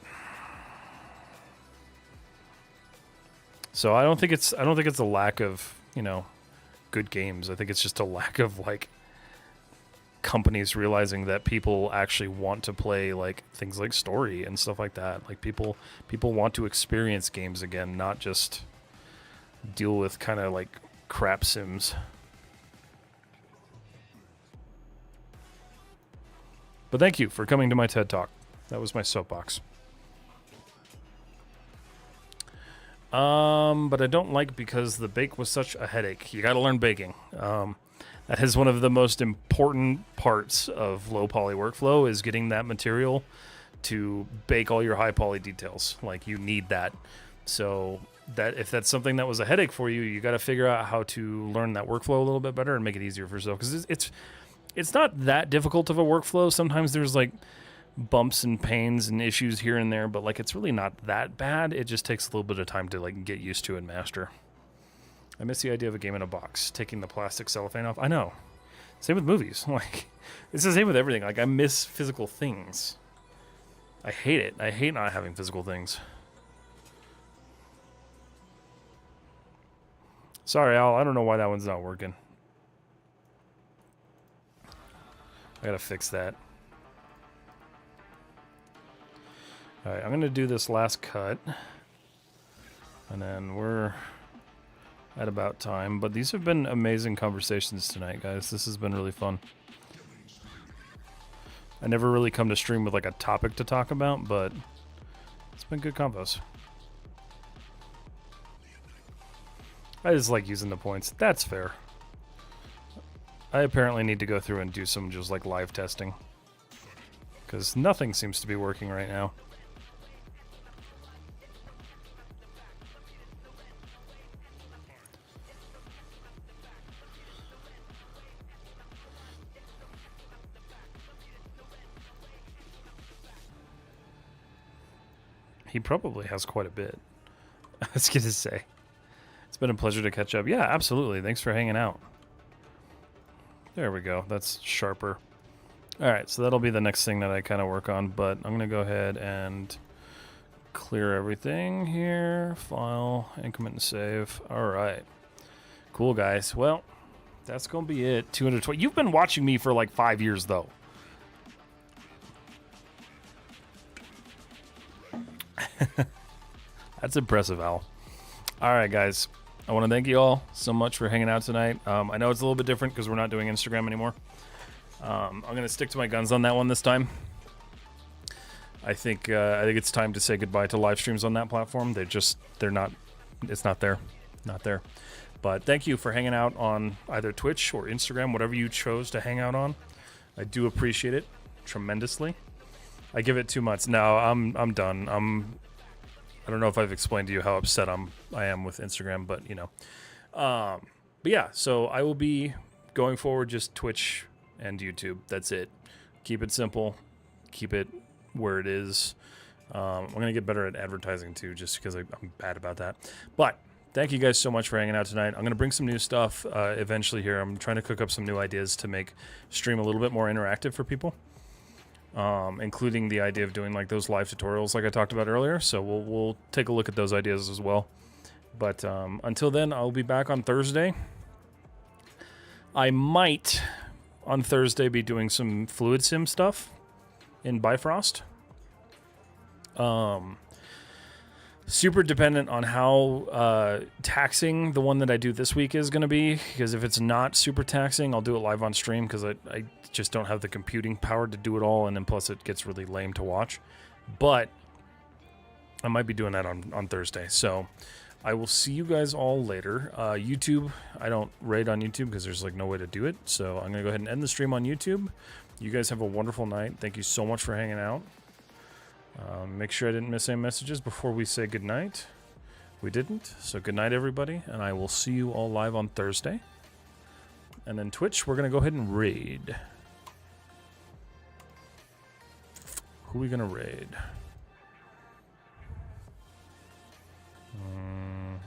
So I don't think it's a lack of, good games. I think it's just a lack of like companies realizing that people actually want to play like things like story and stuff like that. Like people want to experience games again, not just deal with kind of like crap sims. But thank you for coming to my TED Talk. That was my soapbox. But I don't like because the bake was such a headache. You got to learn baking. That is one of the most important parts of low poly workflow, is getting that material to bake all your high poly details. Like, you need that. So that if that's something that was a headache for you, you got to figure out how to learn that workflow a little bit better and make it easier for yourself. Because it's not that difficult of a workflow. Sometimes there's like bumps and pains and issues here and there, but like it's really not that bad. It just takes a little bit of time to like get used to and master. I miss the idea of a game in a box, taking the plastic cellophane off. I know. Same with movies. Like, it's the same with everything. Like, I miss physical things. I hate it. I hate not having physical things. Sorry, Al. I don't know why that one's not working. I gotta fix that. Alright, I'm gonna do this last cut. And then we're at about time. But these have been amazing conversations tonight, guys. This has been really fun. I never really come to stream with like a topic to talk about, but it's been good combos. I just like using the points. That's fair. I apparently need to go through and do some just like live testing, because nothing seems to be working right now. He probably has quite a bit. I was going to say. It's been a pleasure to catch up. Yeah, absolutely. Thanks for hanging out. There we go. That's sharper. All right, so that'll be the next thing that I kind of work on, but I'm going to go ahead and clear everything here. File, increment and save. All right. Cool, guys. Well, that's going to be it. 220. You've been watching me for like 5 years, though. That's impressive, Al. All right, guys. I want to thank you all so much for hanging out tonight. I know it's a little bit different because we're not doing Instagram anymore. I'm going to stick to my guns on that one this time. I think it's time to say goodbye to live streams on that platform. They're not, it's not there. Not there. But thank you for hanging out on either Twitch or Instagram, whatever you chose to hang out on. I do appreciate it tremendously. I give it 2 months. No, I'm done. I don't know if I've explained to you how upset I am with Instagram, but you know. But yeah, so I will be going forward just Twitch and YouTube. That's it. Keep it simple. Keep it where it is. I'm going to get better at advertising too, just because I'm bad about that. But thank you guys so much for hanging out tonight. I'm going to bring some new stuff eventually here. I'm trying to cook up some new ideas to make stream a little bit more interactive for people. Including the idea of doing like those live tutorials like I talked about earlier. So we'll take a look at those ideas as well. But until then, I'll be back on Thursday. I might on Thursday be doing some Fluid Sim stuff in Bifrost. Super dependent on how taxing the one that I do this week is going to be, because if it's not super taxing, I'll do it live on stream, because I just don't have the computing power to do it all, and then plus it gets really lame to watch. But I might be doing that on Thursday, so I will see you guys all later. YouTube, I don't raid on YouTube because there's like no way to do it, so I'm going to go ahead and end the stream on YouTube. You guys have a wonderful night. Thank you so much for hanging out. Make sure I didn't miss any messages before we say goodnight. We didn't, so good night, everybody, and I will see you all live on Thursday. And then Twitch, we're going to go ahead and raid. Who are we going to raid?